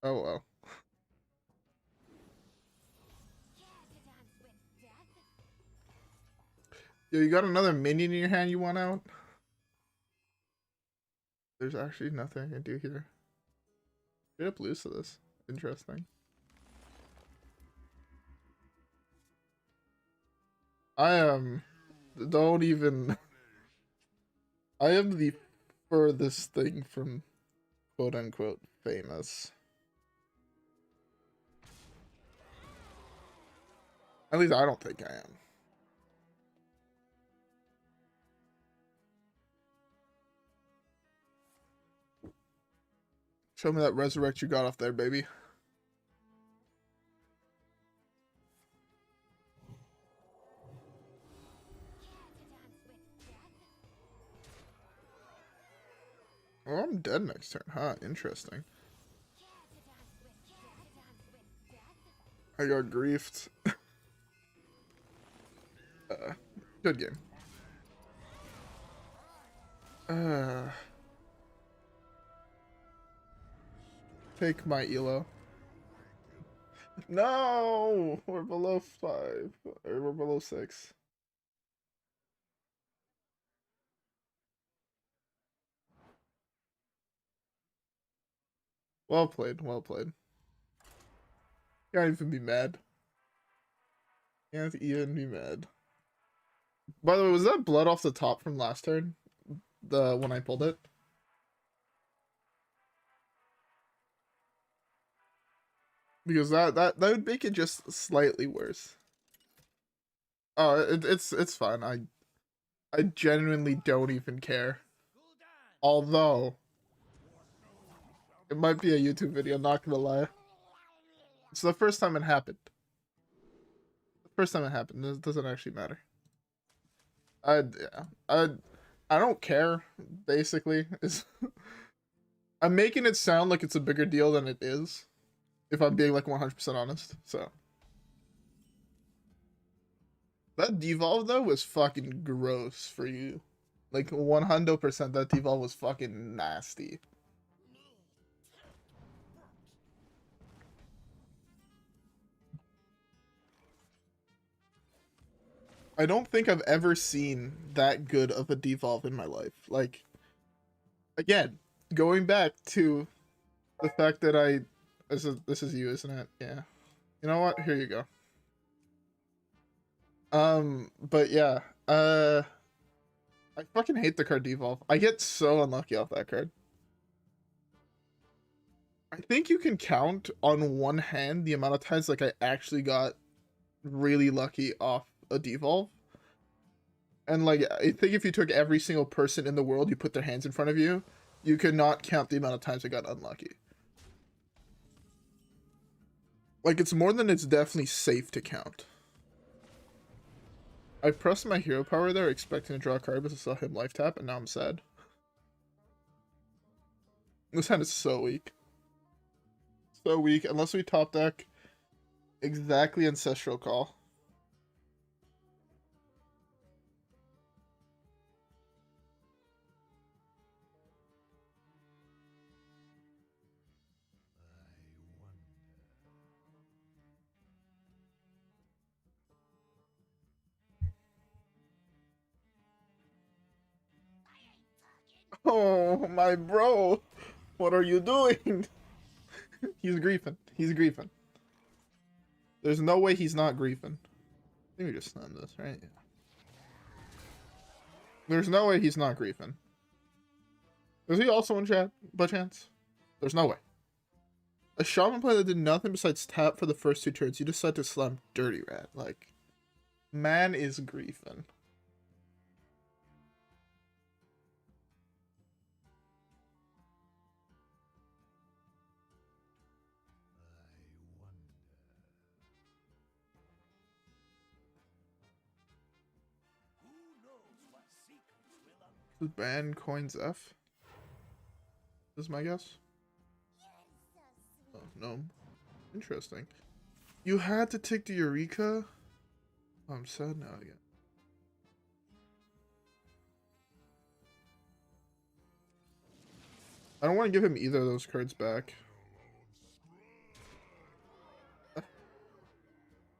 oh well. Yo, you got another minion in your hand you want out? There's actually nothing I can do here. Straight up lose to this. Interesting. Don't even. I am the furthest thing from quote unquote famous. At least I don't think I am. Show me that resurrect you got off there, baby. Oh, I'm dead next turn, huh? Interesting. I got griefed. Good game. Take my elo. No! We're below 5. Or we're below 6. Well played, well played. Can't even be mad. Can't even be mad. By the way, was that blood off the top from last turn? The when I pulled it? Because that would make it just slightly worse. Oh, it's fine. I genuinely don't even care. Although it might be a YouTube video, not gonna lie. It's the first time it happened. The first time it happened. It doesn't actually matter. I don't care, basically. Is I'm making it sound like it's a bigger deal than it is. If I'm being like 100% honest. So that devolve though was fucking gross for you. Like 100% that devolve was fucking nasty. I don't think I've ever seen that good of a devolve in my life. Like, again, going back to the fact that this is you, isn't it? Yeah. You know what? Here you go. But yeah, I fucking hate the card devolve. I get so unlucky off that card. I think you can count on one hand the amount of times like I actually got really lucky off a devolve. And like I think if you took every single person in the world, you put their hands in front of you, You cannot count the amount of times I got unlucky. Like, it's more than it's definitely safe to count. I pressed my hero power there, expecting to draw a card, but I saw him life tap, and now I'm sad. This hand is so weak. So weak, unless we top deck exactly Ancestral Call. Oh, my bro. What are you doing? He's griefing. He's griefing. There's no way he's not griefing. I think we just slam this, right? Yeah. There's no way he's not griefing. Is he also in chat, by chance? There's no way. A Shaman play that did nothing besides tap for the first 2 turns. You decide to slam Dirty Rat. Like, man is griefing. Ban coins F. This is my guess. Oh, no. Interesting. You had to take the Eureka? Oh, I'm sad now again. I don't want to give him either of those cards back.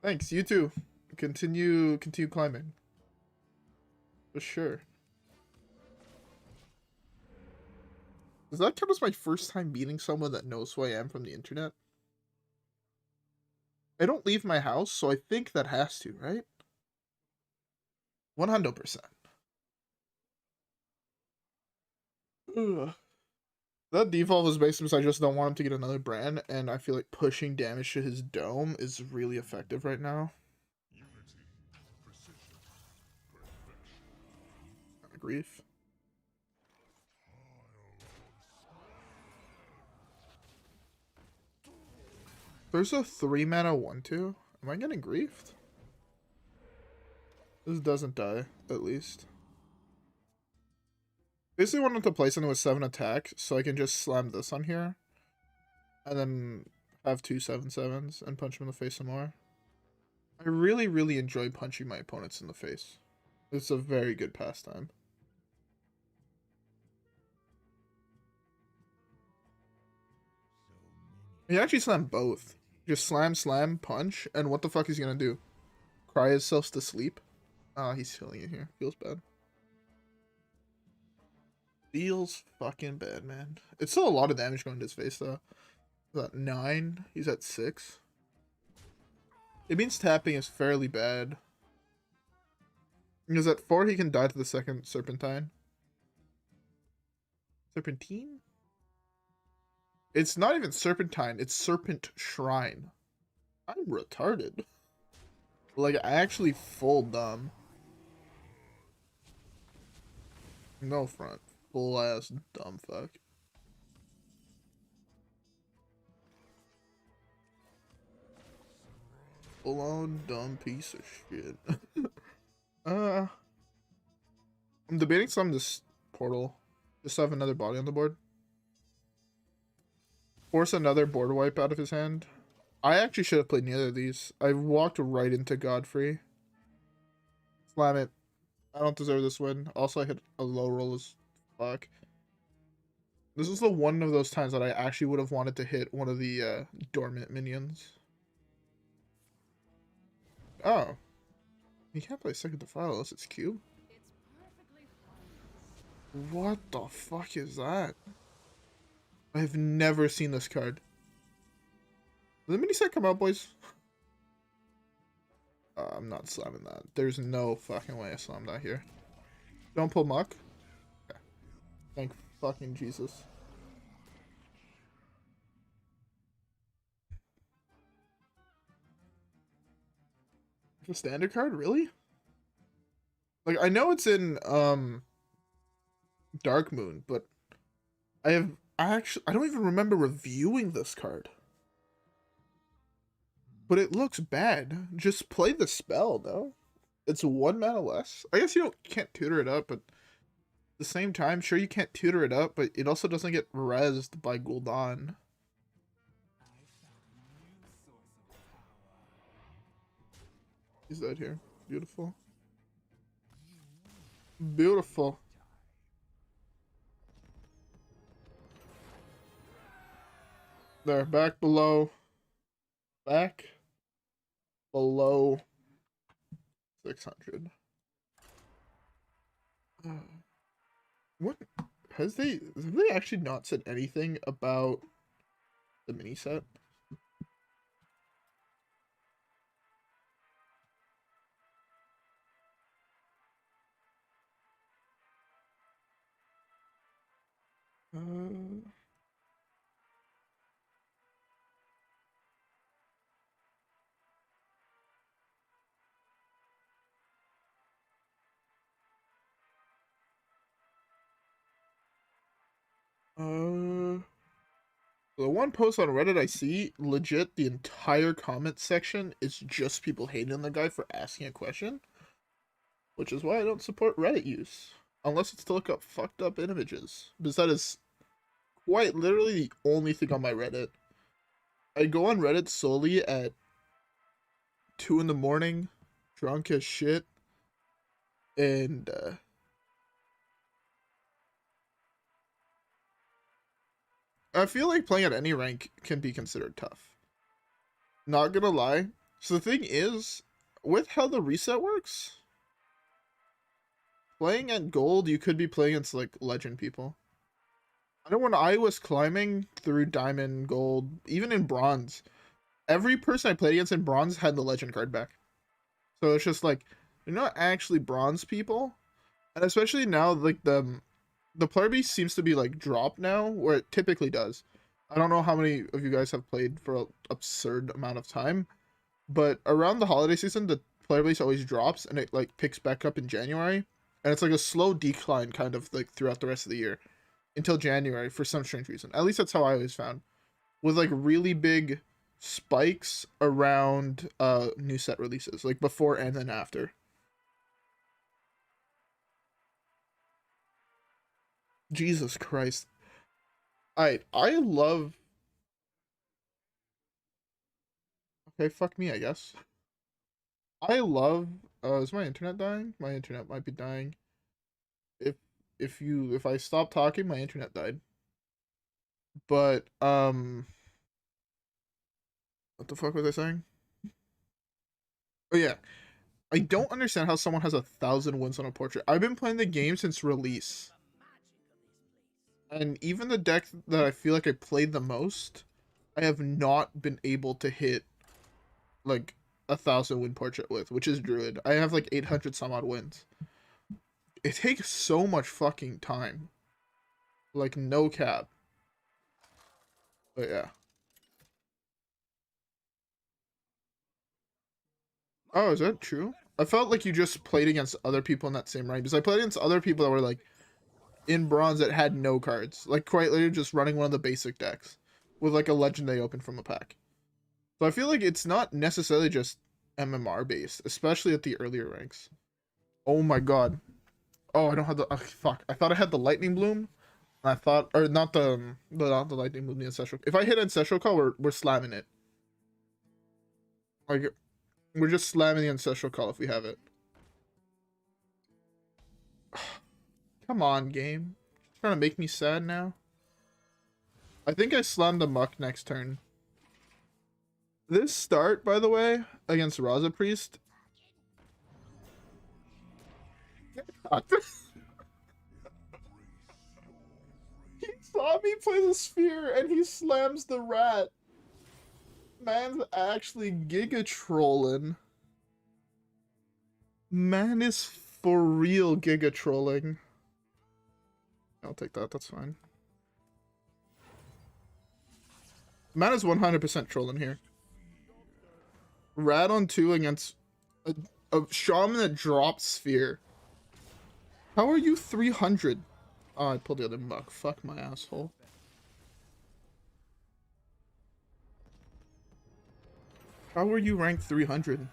Thanks, you too. Continue climbing. For sure. Does that count as my first time meeting someone that knows who I am from the internet? I don't leave my house, so I think that has to, right? 100%. Ugh. That default is basically because I just don't want him to get another brand, and I feel like pushing damage to his dome is really effective right now. Grief. There's a 3-mana 1/2. Am I getting griefed? This doesn't die, at least. Basically wanted to play something with 7 attack, so I can just slam this on here. And then have 2 7/7s and punch him in the face some more. I really, really enjoy punching my opponents in the face. It's a very good pastime. He actually slammed both. Just slam, punch, and what the fuck is he gonna do? Cry himself to sleep? Ah, he's feeling it here. Feels bad. Feels fucking bad, man. It's still a lot of damage going to his face, though. He's at 9. He's at 6. It means tapping is fairly bad. Because at 4, he can die to the second Serpentine. Serpentine? It's not even Serpentine, it's Serpentshrine. I'm retarded. Like, actually full dumb. No front. Full ass dumb fuck. Full on dumb piece of shit. I'm debating some this portal. Just have another body on the board. Force another board wipe out of his hand. I actually should have played neither of these. I walked right into Godfrey. Slam it. I don't deserve this win. Also, I hit a low roll as fuck. This is the one of those times that I actually would have wanted to hit one of the dormant minions. Oh. You can't play second defile unless it's cube. What the fuck is that? I've never seen this card. Did the mini set come out, boys? I'm not slamming that. There's no fucking way I slam that here. Don't pull muck. Okay. Thank fucking Jesus. It's a standard card, really? Like, I know it's in Dark Moon, but I don't even remember reviewing this card. But it looks bad. Just play the spell, though. It's 1 mana less. I guess you can't tutor it up, but at the same time, sure you can't tutor it up, but it also doesn't get rezzed by Gul'dan. He's that here. Beautiful. Beautiful. There, back below. Back below 600. What have they actually not said anything about the mini set? The one post on Reddit I see, legit, the entire comment section is just people hating on the guy for asking a question, which is why I don't support Reddit use, unless it's to look up fucked up images. Because that is quite literally the only thing on my Reddit. I go on Reddit solely at 2 in the morning, drunk as shit, and I feel like playing at any rank can be considered tough. Not gonna lie. So the thing is, with how the reset works, playing at gold, you could be playing against like legend people. I know when I was climbing through diamond, gold, even in bronze, every person I played against in bronze had the legend card back. So it's just like you're not actually bronze people, and especially now like the player base seems to be like dropped now where it typically does. I don't know how many of you guys have played for an absurd amount of time, but around the holiday season the player base always drops and it like picks back up in January, and it's like a slow decline kind of like throughout the rest of the year until January for some strange reason. At least that's how I always found, with like really big spikes around new set releases, like before and then after. Jesus Christ. I love. Okay, fuck me, I guess. I love. Is my internet dying? My internet might be dying. If if I stop talking, my internet died. But what the fuck was I saying? Oh yeah, I don't understand how someone has 1,000 wins on a portrait. I've been playing the game since release, and even the deck that I feel like I played the most, I have not been able to hit like 1,000 win portrait with, which is Druid. I have like 800 some odd wins. It takes so much fucking time. Like no cap. But yeah. Oh, is that true? I felt like you just played against other people in that same rank, because I played against other people that were like in bronze that had no cards. Like quite literally just running one of the basic decks with like a legend they opened from a pack. So I feel like it's not necessarily just MMR based, especially at the earlier ranks. Oh my god. Oh, I don't have the fuck. I thought I had the lightning bloom. I thought, or not not the lightning bloom, the ancestral. If I hit ancestral call, we're slamming it. Like we're just slamming the ancestral call if we have it. Come on, game. Trying to make me sad now. I think I slammed the muck next turn. This start, by the way, against Raza Priest. He saw me play the sphere and he slams the rat. Man's actually giga trolling. Man is for real giga trolling. I'll take that, that's fine. Man is 100% trolling here. Rat on 2 against a shaman that drops sphere. How are you 300? Oh, I pulled the other muck. Fuck my asshole. How are you ranked 300?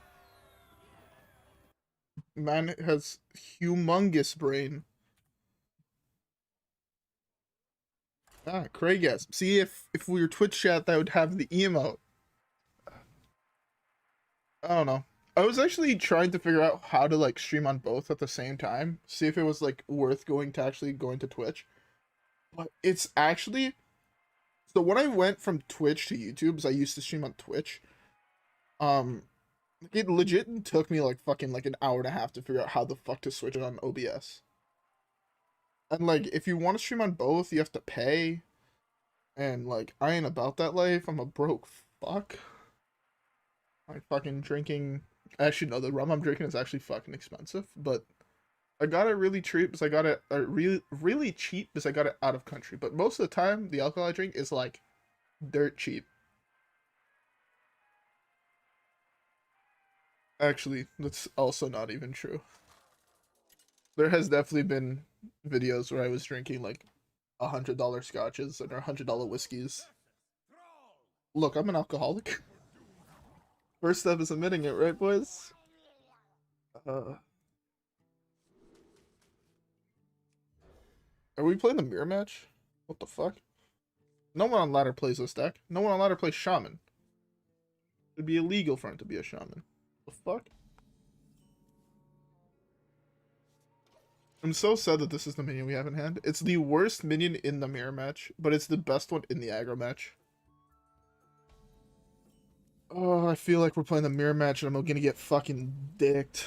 Man has humongous brain. Ah, Craigas. See, if we were Twitch chat, that would have the emote. I don't know. I was actually trying to figure out how to like stream on both at the same time. See if it was like worth going to actually going to Twitch. But it's actually so when I went from Twitch to YouTube, because I used to stream on Twitch, um, it legit took me like fucking like an hour and a half to figure out how the fuck to switch it on OBS. And like if you want to stream on both, you have to pay. And like I ain't about that life. I'm a broke fuck. Like fucking drinking. Actually, no, the rum I'm drinking is actually fucking expensive. But I got it really cheap because I got it really cheap because I got it out of country. But most of the time, the alcohol I drink is like dirt cheap. Actually, that's also not even true. There has definitely been videos where I was drinking like $100 scotches and $100 whiskeys. Look, I'm an alcoholic. First step is admitting it, right, boys? Uh, are we playing the mirror match? What the fuck? No one on ladder plays this deck. No one on ladder plays Shaman. It'd be illegal for him to be a Shaman. The fuck? I'm so sad that this is the minion we have in hand. It's the worst minion in the mirror match, but it's the best one in the aggro match. Oh, I feel like we're playing the mirror match and I'm gonna get fucking dicked.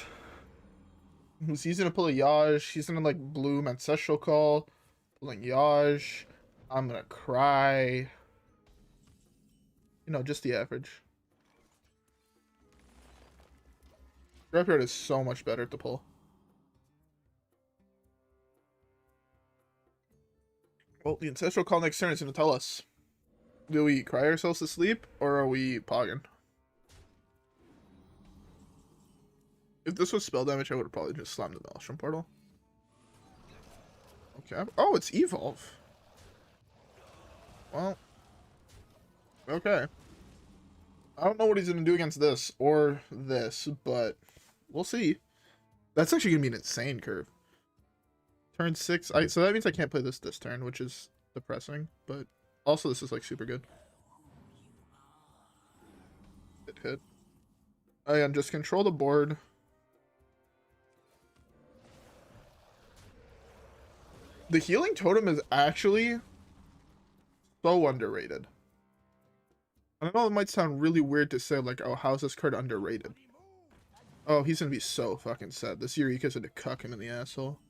He's gonna pull a Yaj. He's gonna like bloom Ancestral Call. Pulling Yaj. I'm gonna cry. You know, just the average. Scrapyard is so much better to pull. Well, the Ancestral Call next turn is gonna tell us. Do we cry ourselves to sleep or are we pogging? If this was spell damage, I would have probably just slammed the Maelstrom Portal. Okay. Oh, it's Evolve. Well. Okay. I don't know what he's going to do against this or this, but we'll see. That's actually going to be an insane curve. Turn 6. So that means I can't play this turn, which is depressing. But also this is like super good. It hit. And just control the board. The healing totem is actually so underrated. I know it might sound really weird to say, like, oh, how's this card underrated? Oh, he's gonna be so fucking sad. This Eureka's gonna cuck him in the asshole.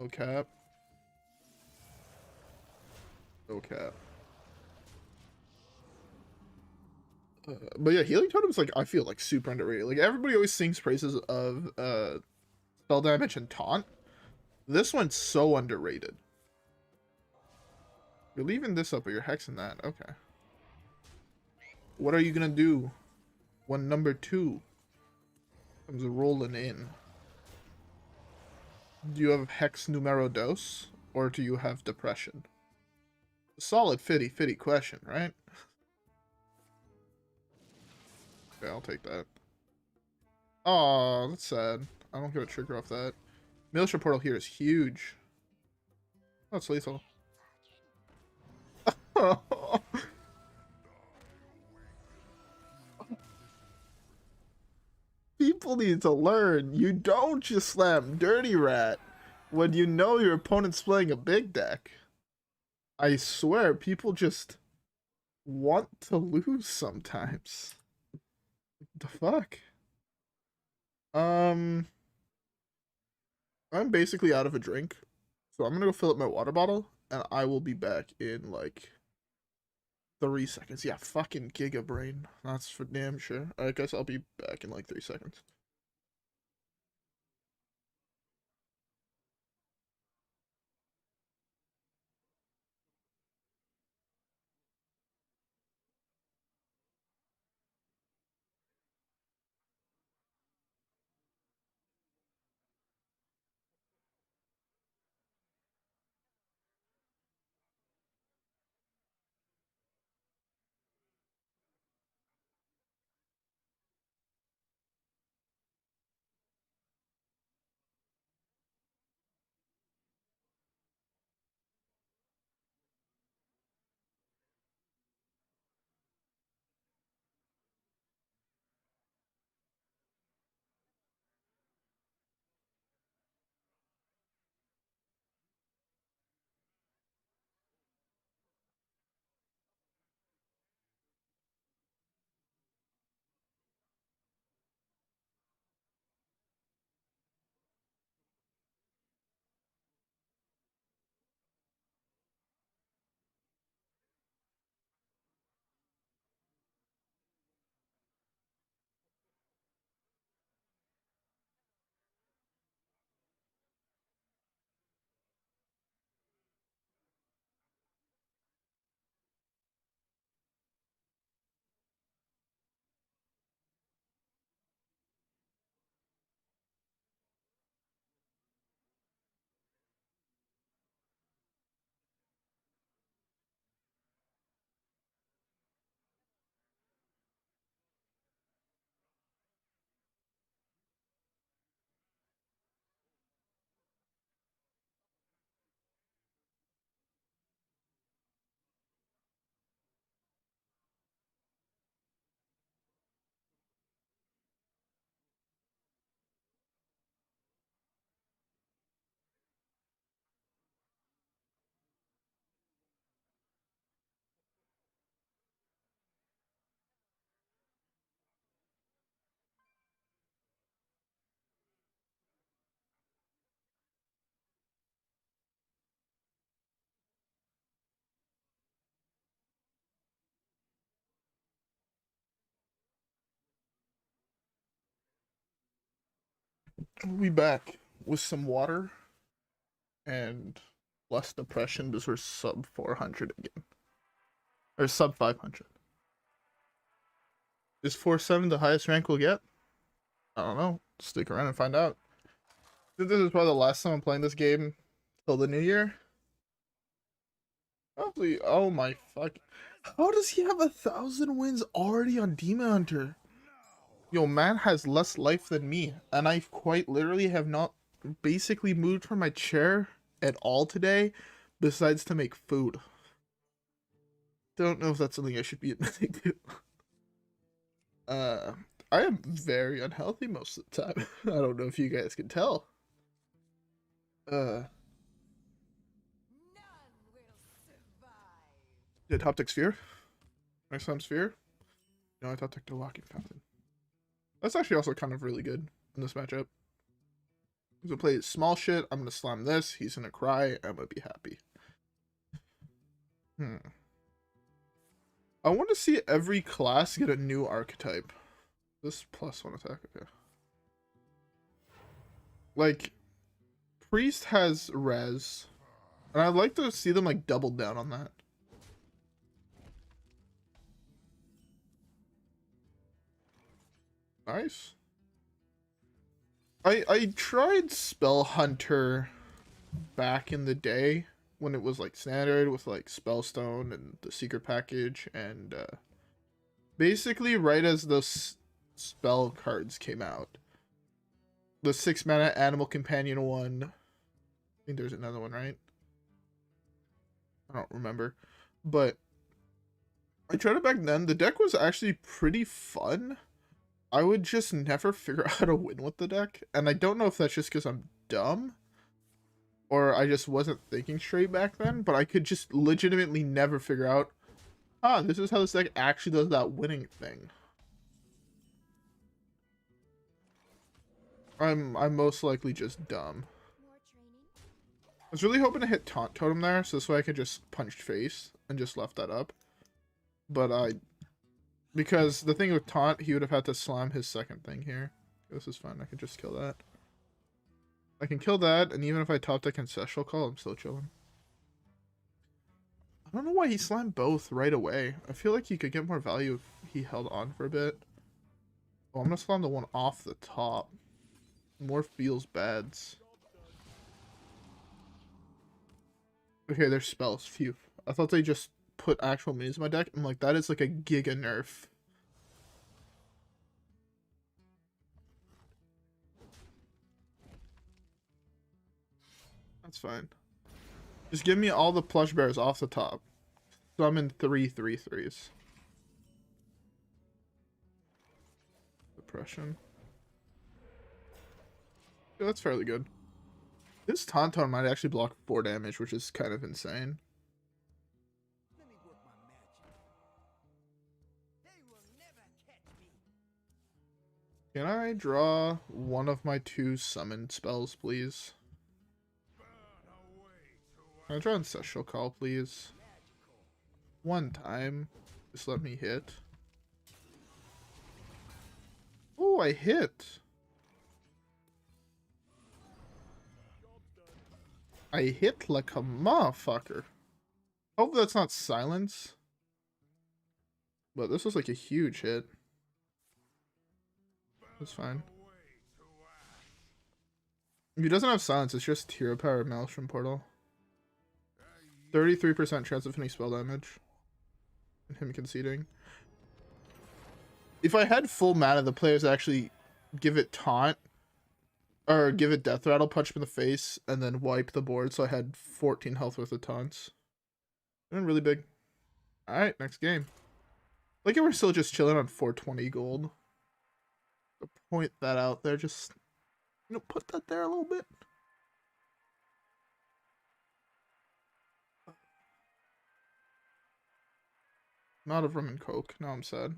Oh, cap. Oh, cap. But yeah, healing totems, like, I feel like super underrated. Like, everybody always sings praises of spell damage and taunt. This one's so underrated. You're leaving this up, but you're hexing that. Okay. What are you gonna do when number 2 comes rolling in? Do you have hex numero dos, or do you have depression? A solid fitty question, right? Okay, I'll take that. Oh, that's sad. I don't get a trigger off that. Maelstrom Portal here is huge. Oh, it's lethal. People need to learn. You don't just slam Dirty Rat when you know your opponent's playing a big deck. I swear, people just want to lose sometimes. The fuck? I'm basically out of a drink. So I'm gonna go fill up my water bottle and I will be back in like 3 seconds. Yeah, fucking Giga Brain. That's for damn sure. I guess I'll be back in like 3 seconds. We'll be back with some water and less depression because we're sub 400 again. Or sub 500. Is 4-7 the highest rank we'll get? I don't know. Stick around and find out. I think this is probably the last time I'm playing this game till the new year. Probably. Oh my fuck. How does he have 1,000 wins already on Demon Hunter? Yo, man has less life than me, and I quite literally have not basically moved from my chair at all today, besides to make food. Don't know if that's something I should be admitting to. I am very unhealthy most of the time. I don't know if you guys can tell. Did top deck Sphere? Next time Sphere? No, I top deck the Walking Fountain. That's actually also kind of really good in this matchup. He's gonna play small shit. I'm gonna slam this. He's gonna cry. I'm gonna be happy. I want to see every class get a new archetype. This +1 attack, okay. Like, Priest has res, and I'd like to see them like double down on that. Nice. I tried Spell Hunter back in the day when it was like standard with like Spellstone and the secret package, and basically right as those spell cards came out. The 6-mana Animal Companion one. I think there's another one, right? I don't remember. But I tried it back then. The deck was actually pretty fun. I would just never figure out how to win with the deck. And I don't know if that's just because I'm dumb, or I just wasn't thinking straight back then, but I could just legitimately never figure out, this is how this deck actually does that winning thing. I'm most likely just dumb. I was really hoping to hit Taunt Totem there, so this way I could just punch face and just left that up. But because the thing with Taunt, he would have had to slam his second thing here. This is fine, I can just kill that. I can kill that, and even if I top deck Ancestral Call, I'm still chilling. I don't know why he slammed both right away. I feel like he could get more value if he held on for a bit. Oh, I'm gonna slam the one off the top. More feels bads. Okay, there's spells. Phew. I thought they just put actual minis in my deck. I'm like, that is like a giga nerf. That's fine. Just give me all the plush bears off the top. Summon 3/3/3s. Depression. Yeah, that's fairly good. This Tauntaun might actually block 4 damage, which is kind of insane. Let me work my magic. They will never catch me. Can I draw one of my 2 summoned spells, please? Can I draw Ancestral Call, please? One time. Just let me hit. Oh, I hit. I hit like a motherfucker. Hope that's not silence. But this was like a huge hit. That's fine. If he doesn't have silence, it's just hero power Maelstrom Portal. 33% chance of any spell damage. And him conceding. If I had full mana, the players actually give it taunt. Or give it death rattle, punch him in the face, and then wipe the board, so I had 14 health worth of taunts. Doing really big. Alright, next game. Like, we're still just chilling on 420 gold. To point that out there, just, you know, put that there a little bit. Not of rum and coke. Now I'm sad.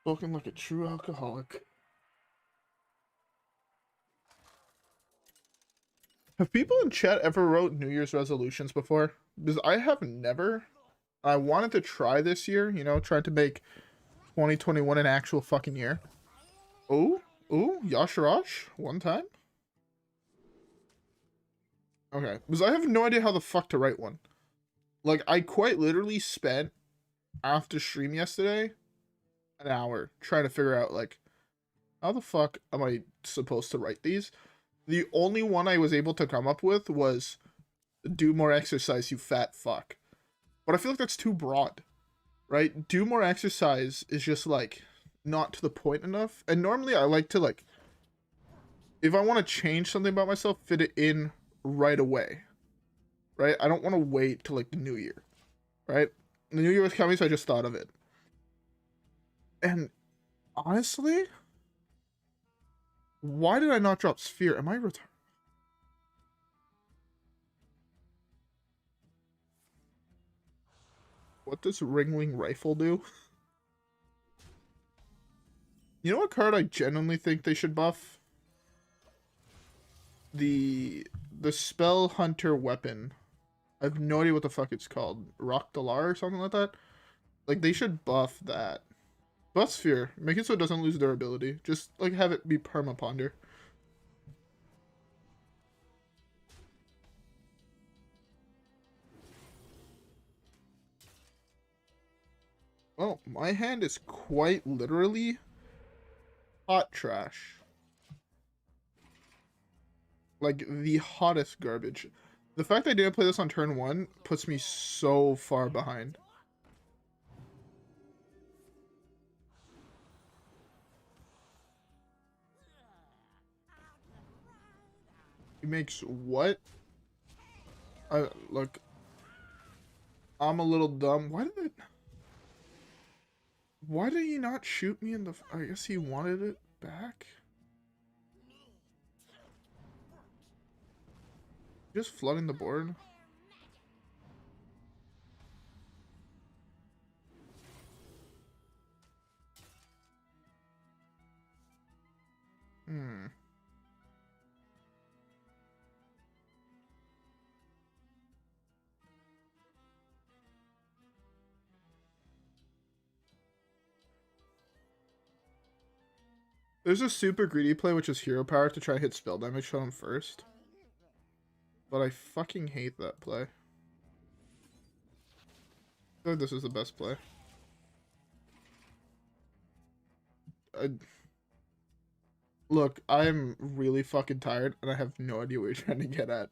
Spoken like a true alcoholic. Have people in chat ever wrote New Year's resolutions before? Because I have never. I wanted to try this year, you know, trying to make 2021 an actual fucking year. Oh, Ooh, Yashirash, one time. Okay, because I have no idea how the fuck to write one. Like, I quite literally spent, after stream yesterday, an hour trying to figure out, like, how the fuck am I supposed to write these? The only one I was able to come up with was, do more exercise, you fat fuck. But I feel like that's too broad, right? Do more exercise is just, like, not to the point enough. And normally I like to, like, if I want to change something about myself, fit it in right away, right? I don't want to wait till, like, the new year, right? The new year was coming, so I just thought of it. And honestly, why did I not drop Sphere? Am I retarded? What does Ringling Rifle do? You know what card I genuinely think they should buff? The Spell Hunter weapon. I have no idea what the fuck it's called. Rock Dalar or something like that? Like, they should buff that. Buff Sphere. Make it so it doesn't lose durability. Just, like, have it be perma-ponder. Well, my hand is quite literally hot trash. Like, the hottest garbage. The fact I didn't play this on turn 1 puts me so far behind. He makes what? Look. I'm a little dumb. Why did he not shoot me in the... I guess he wanted it back? Just flooding the board? There's a super greedy play, which is hero power to try to hit spell damage on him first. But I fucking hate that play. I feel like this is the best play. Look, I'm really fucking tired, and I have no idea what you're trying to get at.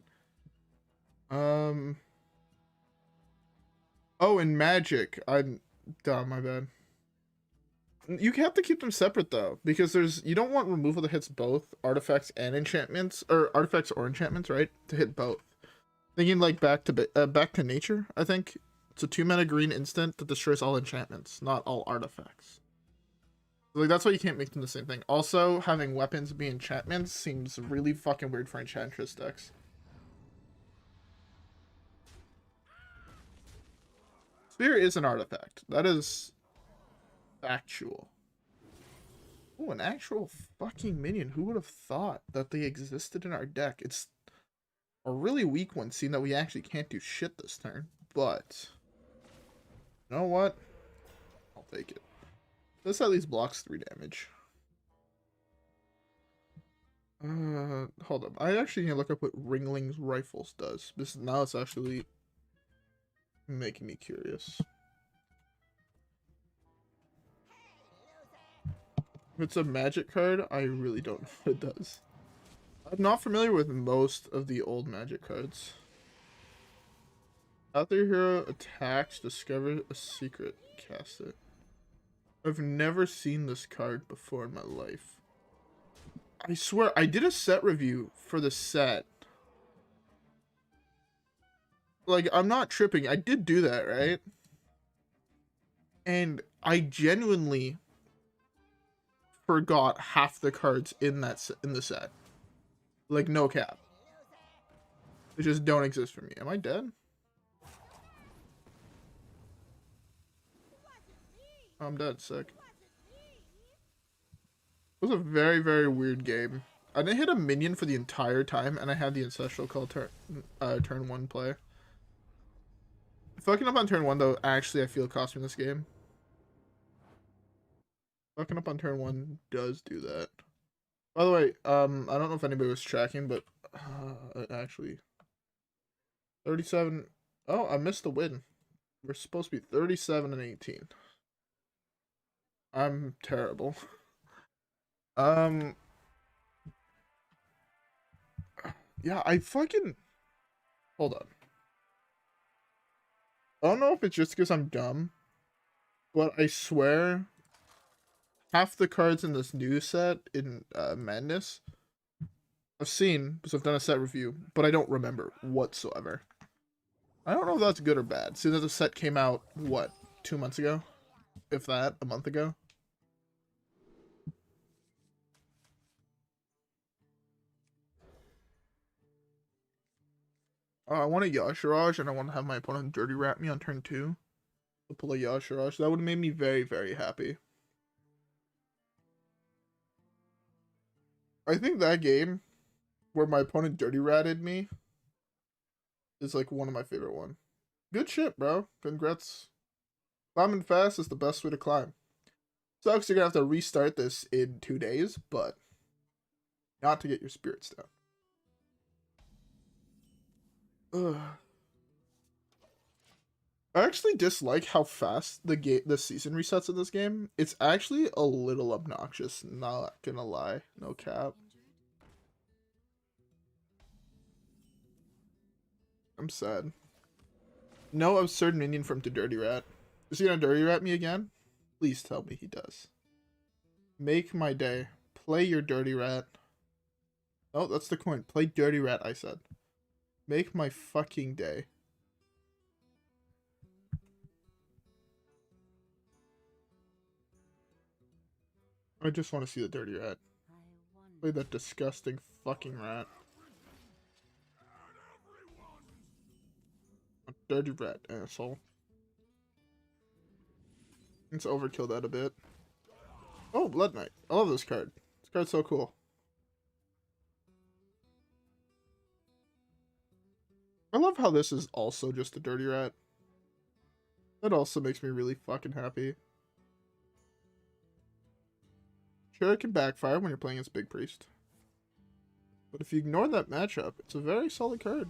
Oh, in Magic. I'm dumb, my bad. You have to keep them separate, though, because you don't want removal that hits both artifacts and enchantments, or artifacts or enchantments, right? To hit both. Thinking, like, back to nature, I think. It's a 2-mana green instant that destroys all enchantments, not all artifacts. Like, that's why you can't make them the same thing. Also, having weapons be enchantments seems really fucking weird for Enchantress decks. Spear is an artifact. That is factual. Oh, an actual fucking minion. Who would have thought that they existed in our deck? It's a really weak one, seeing that we actually can't do shit this turn. But, you know what? I'll take it. This at least blocks 3 damage. Hold up. I actually need to look up what Ringling's Rifles does. Now it's actually making me curious. If it's a magic card, I really don't know what it does. I'm not familiar with most of the old magic cards. After hero attacks, discover a secret, cast it. I've never seen this card before in my life. I swear, I did a set review for the set. Like, I'm not tripping. I did do that, right? And I genuinely forgot half the cards in the set. Like, no cap. They just don't exist for me. Am I dead? I'm dead. Sick. It was a very, very weird game. I didn't hit a minion for the entire time, and I had the Ancestral Call turn 1 play. Fucking up on turn 1, though, actually, I feel cost me this game. Fucking up on turn 1 does do that. By the way, I don't know if anybody was tracking, but actually 37. Oh, I missed the win. We're supposed to be 37 and 18. I'm terrible. Um, yeah, I fucking hold on. I don't know if it's just because I'm dumb, but I swear half the cards in this new set in Madness I've seen because I've done a set review, but I don't remember whatsoever. I don't know if that's good or bad. Seeing that the set came out, what, 2 months ago? If that, a month ago? I want a Yashiraj, and I want to have my opponent Dirty Rat me on turn 2. To pull a Yashiraj. That would have made me very, very happy. I think that game, where my opponent Dirty Ratted me, is like one of my favorite one. Good shit, bro. Congrats. Climbing fast is the best way to climb. Sucks you're gonna have to restart this in 2 days, but not to get your spirits down. Ugh. I actually dislike how fast the season resets in this game. It's actually a little obnoxious, not gonna lie. No cap. I'm sad. No absurd minion from to Dirty Rat. Is he gonna Dirty Rat me again? Please tell me he does. Make my day. Play your Dirty Rat. Oh, that's the coin. Play Dirty Rat, I said. Make my fucking day. I just want to see the Dirty Rat. Play that disgusting fucking rat. A Dirty Rat, asshole. Let's overkill that a bit. Oh, Blood Knight. I love this card. This card's so cool. I love how this is also just a Dirty Rat. That also makes me really fucking happy. Sure, it can backfire when you're playing as Big Priest. But if you ignore that matchup, it's a very solid card.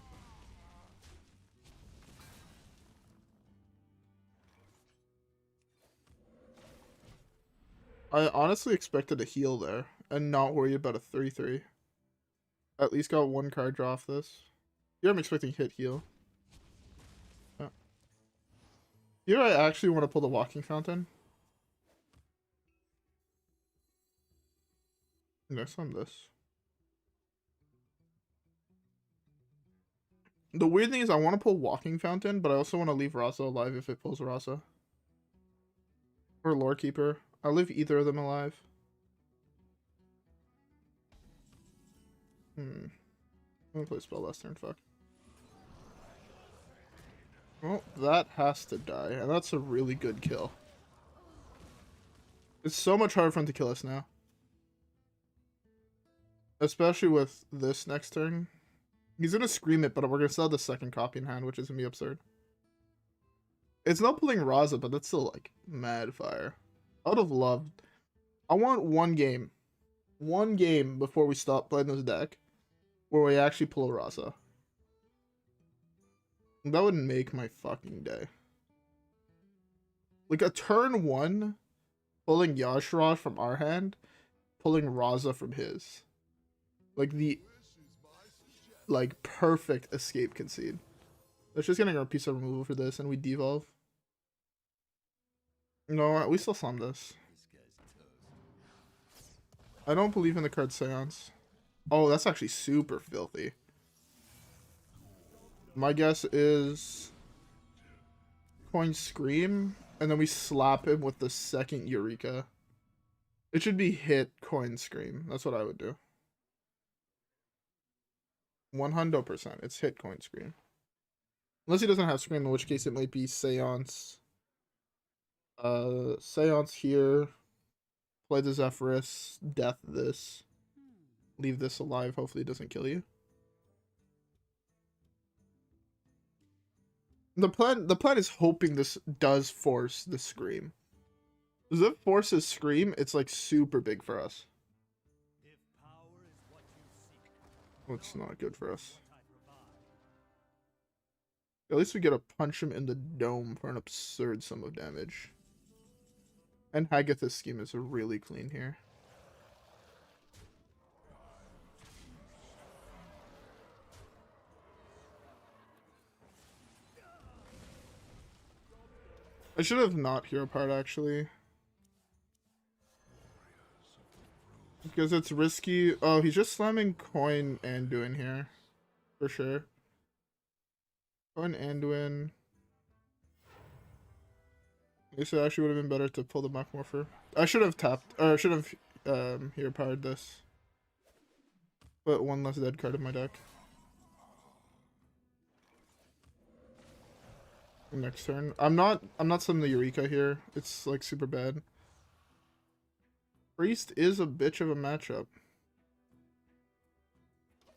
I honestly expected a heal there and not worry about a 3-3. At least got one card draw off this. Here I'm expecting hit heal. Oh. Here I actually want to pull the Walking Fountain. Next on this. The weird thing is I want to pull Walking Fountain, but I also want to leave Rasa alive if it pulls Rasa. Or Lore Keeper. I'll leave either of them alive. I'm gonna play spell last turn, fuck. Well, that has to die, and that's a really good kill. It's so much harder for him to kill us now. Especially with this next turn. He's gonna scream it, but we're gonna still have the second copy in hand, which is gonna be absurd. It's not pulling Raza, but that's still, like, mad fire. I would have loved... I want one game before we stop playing this deck where we actually pull a Raza. That would make my fucking day. Like, a turn 1, pulling Yashiraj from our hand, pulling Raza from his. Like, the... like, perfect escape concede. Let's just get a piece of removal for this, and we devolve. No, we still slam this. I don't believe in the card Seance. Oh, that's actually super filthy. My guess is Coin Scream, and then we slap him with the second Eureka. It should be hit Coin Scream. That's what I would do. 100%. It's hit Coin Scream. Unless he doesn't have Scream, in which case it might be Seance. Seance here. Play the Zephyrus. Death this. Leave this alive. Hopefully it doesn't kill you. The plan is hoping this does force the Scream. Because if it forces Scream, it's like super big for us. Oh, it's not good for us. At least we get to punch him in the dome for an absurd sum of damage. And Hagatha's scheme is really clean here. I should have not hero part actually. Because it's risky. Oh, he's just slamming coin Anduin here. For sure. Coin Anduin. I guess it actually would have been better to pull the Muckmorpher. I should have tapped, or I should have hero powered this. Put one less dead card in my deck. Next turn. I'm not summoning the Eureka here. It's like super bad. Priest is a bitch of a matchup.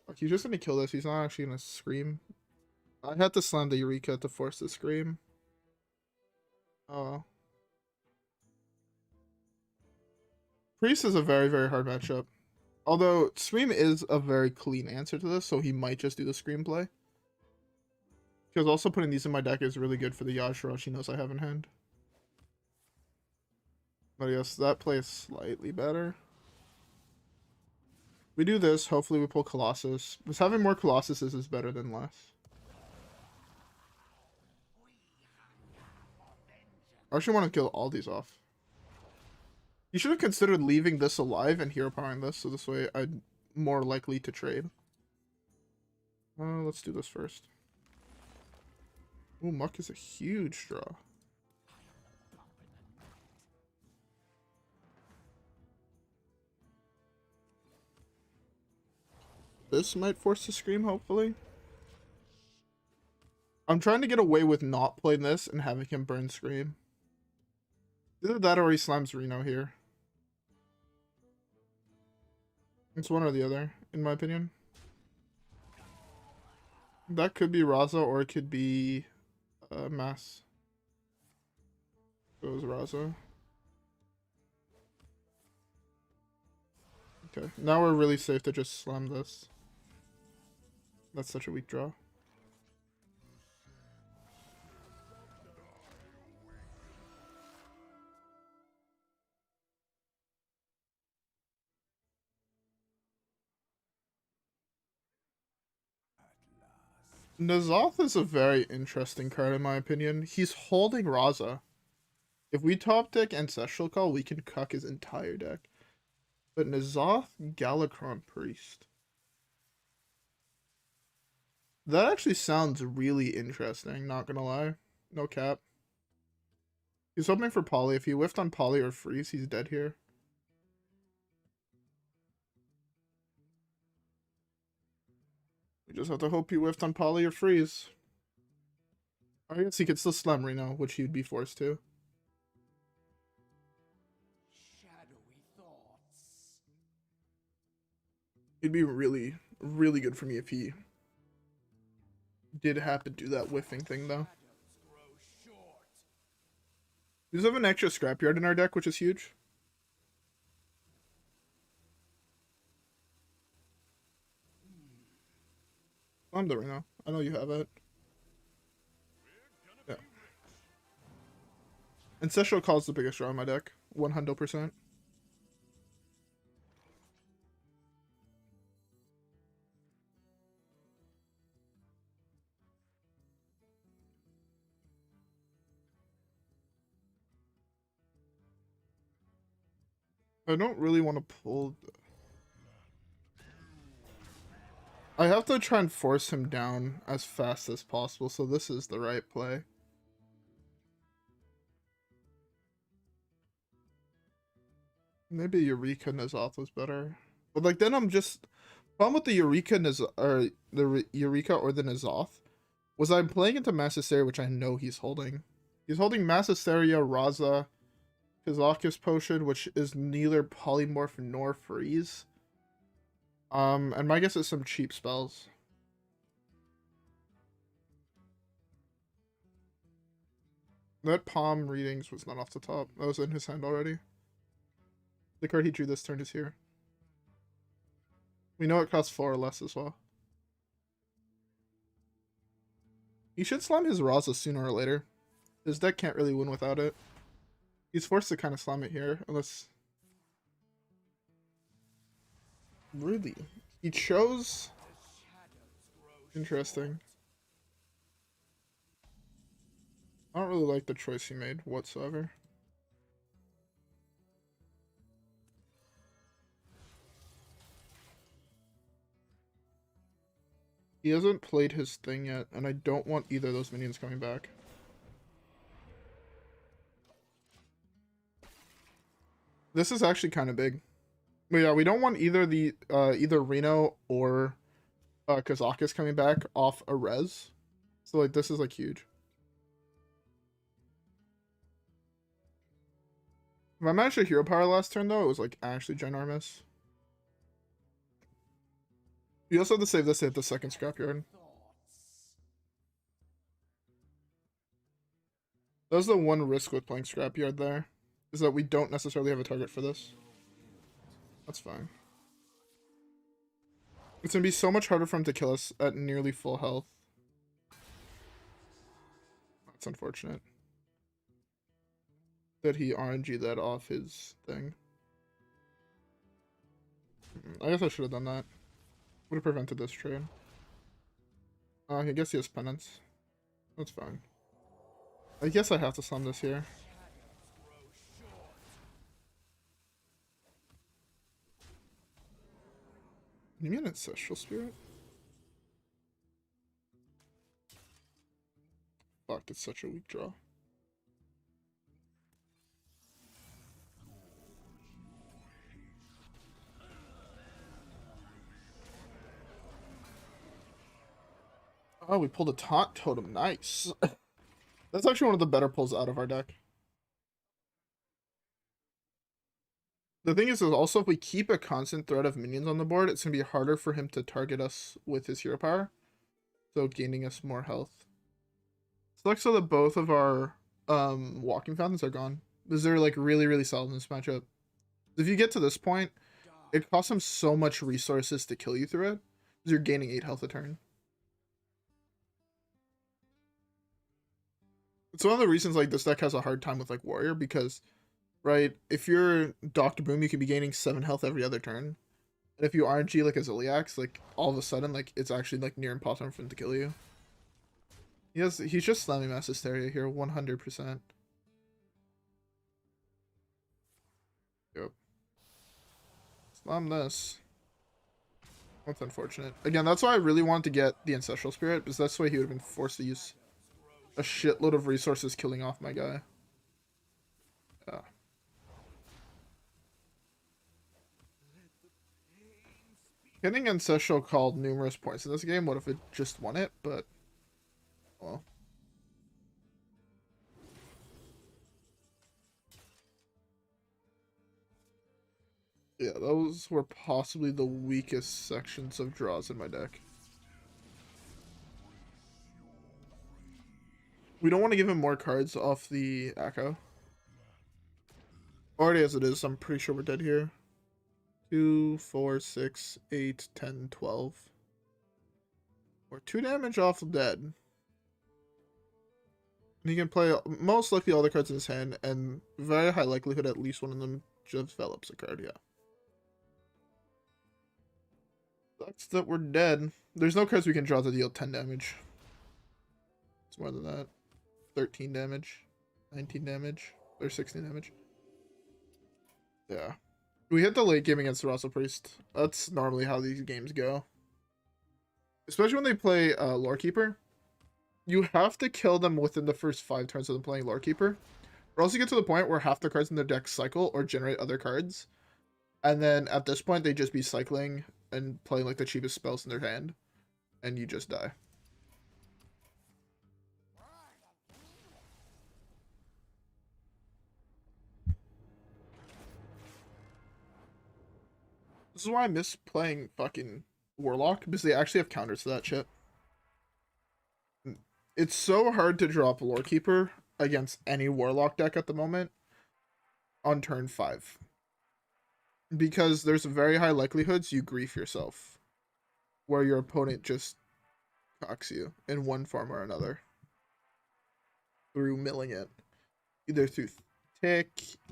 Like, he's just gonna kill this. He's not actually gonna scream. I had to slam the Eureka to force the scream. Oh. Priest is a very, very hard matchup. Although, Scream is a very clean answer to this, so he might just do the Scream play. Because also putting these in my deck is really good for the Yash Rush he knows I have in hand. But yes, that play is slightly better. We do this, hopefully we pull Colossus. Because having more Colossuses is better than less. I actually want to kill all these off. You should have considered leaving this alive and hero powering this, so this way I'm more likely to trade. Let's do this first. Ooh, Muck is a huge draw. This might force a scream, hopefully. I'm trying to get away with not playing this and having him burn scream. Either that or he slams Reno here. It's one or the other, in my opinion. That could be Raza or it could be Mass. So it was Raza. Okay, now we're really safe to just slam this. That's such a weak draw. N'Zoth is a very interesting card in my opinion. He's holding Raza. If we top deck Ancestral Call, we can cuck his entire deck. But N'Zoth, Galakron Priest. That actually sounds really interesting, not gonna lie. No cap. He's hoping for Poly. If he whiffed on Poly or Freeze, he's dead here. We just have to hope he whiffed on Poly or Freeze. I guess he could still slam Reno, which he would be forced to. Shadowy thoughts. It'd be really, really good for me if he did happen to do that whiffing thing, though. We just have an extra Scrapyard in our deck, which is huge. I'm there right now. I know you have it. Yeah. Ancestral Call is the biggest draw in my deck. 100%. I don't really want to pull... I have to try and force him down as fast as possible, so this is the right play. Maybe Eureka N'Zoth was better. But like then I'm just... Problem with the Eureka or the Eureka or the N'Zoth was I'm playing into Mass Hysteria, which I know he's holding. He's holding Mass Hysteria, Raza, Kazakis Potion, which is neither Polymorph nor Freeze. And my guess is some cheap spells. That Palm Readings was not off the top. That was in his hand already. The card he drew this turn is here. We know it costs 4 or less as well. He should slam his Raza sooner or later. His deck can't really win without it. He's forced to kind of slam it here, unless... Really? He chose... Interesting. I don't really like the choice he made whatsoever. He hasn't played his thing yet, and I don't want either of those minions coming back. This is actually kind of big. But yeah, we don't want either the either Reno or Kazakus coming back off a res. So like this is like huge. If I managed a hero power last turn though, it was like actually ginormous. You also have to save this to hit the second scrapyard. That was the one risk with playing scrapyard there, is that we don't necessarily have a target for this. That's fine. It's gonna be so much harder for him to kill us at nearly full health. That's unfortunate. That he RNG'd that off his thing. I guess I should have done that. Would have prevented this trade. I guess he has penance. That's fine. I guess I have to slam this here. You mean Ancestral Spirit? Fuck, it's such a weak draw. Oh, we pulled a Taunt Totem. Nice. That's actually one of the better pulls out of our deck. The thing is also if we keep a constant threat of minions on the board, it's going to be harder for him to target us with his hero power. So gaining us more health. Sucks so that both of our walking fountains are gone. Because they're like really, really solid in this matchup. If you get to this point, it costs him so much resources to kill you through it. Because you're gaining 8 health a turn. It's one of the reasons like this deck has a hard time with like Warrior, because right, if you're Dr. Boom, you could be gaining 7 health every other turn. And if you RNG like a Ziliax, like all of a sudden like it's actually like near impossible for him to kill you. He's just slamming Mass Hysteria here 100%. Yep. Slam this. That's unfortunate. Again, that's why I really wanted to get the Ancestral Spirit, because that's why he would have been forced to use a shitload of resources killing off my guy. Yeah. Getting Ancestral called numerous points in this game. What if it just won it? But, well. Yeah, those were possibly the weakest sections of draws in my deck. We don't want to give him more cards off the Echo. Already as it is, I'm pretty sure we're dead here. 2, 4, 6, 8, 10, 12. We're 2 damage off of dead. And he can play most likely all the cards in his hand, and very high likelihood at least one of them develops a card, yeah. Sucks that we're dead. There's no cards we can draw to deal 10 damage. It's more than that. 13 damage. 19 damage. Or 16 damage. Yeah. We hit the late game against the Russell Priest. That's normally how these games go. Especially when they play Lorekeeper. You have to kill them within the first 5 turns of them playing Lorekeeper. Or else you get to the point where half the cards in their deck cycle or generate other cards. And then at this point, they just be cycling and playing like the cheapest spells in their hand. And you just die. This is why I miss playing fucking Warlock, because they actually have counters to that shit. It's so hard to drop Lorekeeper against any Warlock deck at the moment on turn 5. because there's a very high likelihoods you grief yourself, where your opponent just cocks you in one form or another through milling it, either through tick,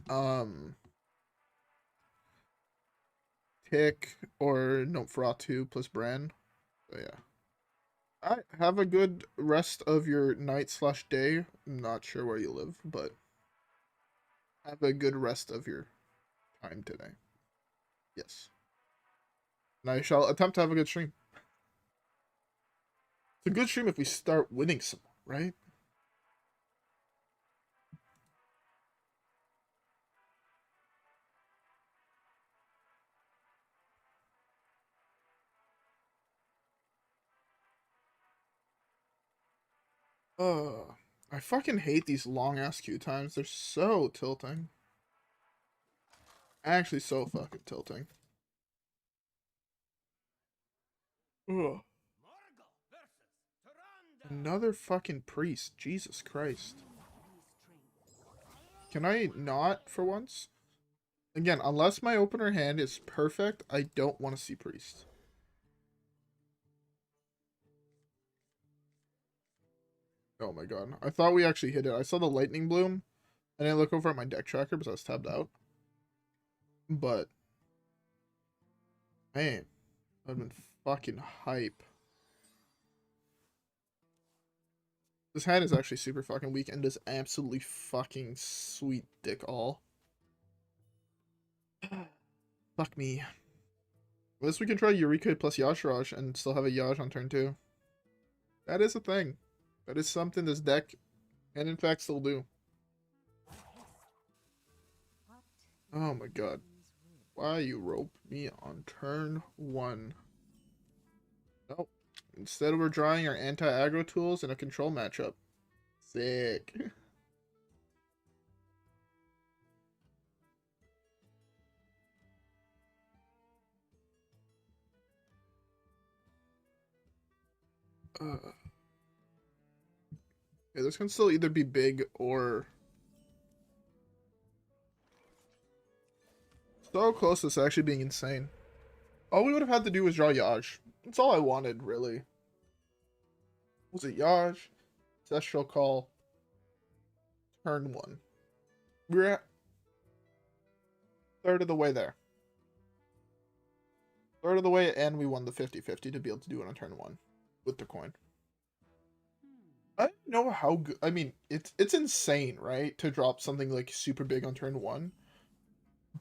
um, tick or Noteferatu plus Bran. So yeah. I have a good rest of your night slash day. I'm not sure where you live, but have a good rest of your time today. Yes. And I shall attempt to have a good stream. It's a good stream if we start winning some, right? I fucking hate these long ass queue times. They're so tilting. Actually, so fucking tilting. Ugh. Another fucking priest. Jesus Christ. Can I not for once? Again, unless my opener hand is perfect, I don't want to see priest. Oh my god. I thought we actually hit it. I saw the lightning bloom. I didn't look over at my deck tracker because I was tabbed out. But, man, I've been fucking hype. This hand is actually super fucking weak and does absolutely fucking sweet dick all. Fuck me. Unless we can try Eureka plus Yashraj and still have a Yash on turn 2. That is a thing. That is something this deck can in fact still do. Oh my god. Why you rope me on turn 1? Nope. Instead we're drawing our anti-aggro tools in a control matchup. Sick. Yeah, this can still either be big or so close to this actually being insane. All we would have had to do was draw Yaj. That's all I wanted, really. Was it Yaj? Ancestral Call. Turn 1. We're at third of the way there. Third of the way, and we won the 50-50 to be able to do it on turn 1 with the coin. I don't know how good. I mean, it's insane, right? To drop something like super big on turn 1.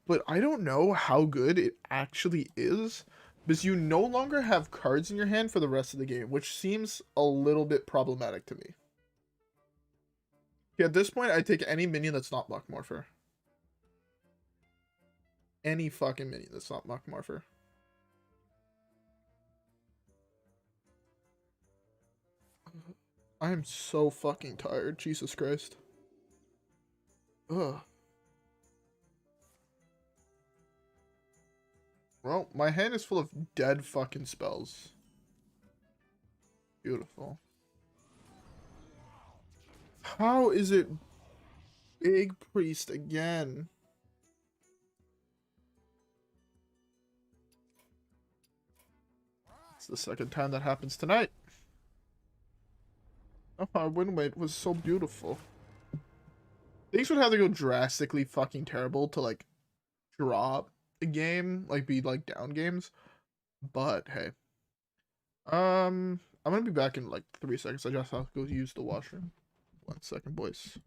But I don't know how good it actually is because you no longer have cards in your hand for the rest of the game, which seems a little bit problematic to me. Yeah, at this point, I take any minion that's not Muckmorpher. Any fucking minion that's not Muckmorpher. I'm so fucking tired. Jesus Christ. Ugh. Well, my hand is full of dead fucking spells. Beautiful. How is it Big Priest again? It's the second time that happens tonight. Oh, our win rate was so beautiful. Things would have to go drastically fucking terrible to, like, drop a game, like, be, like, down games. But, hey. I'm gonna be back in, like, 3 seconds. I just have to go use the washroom. 1 second, boys.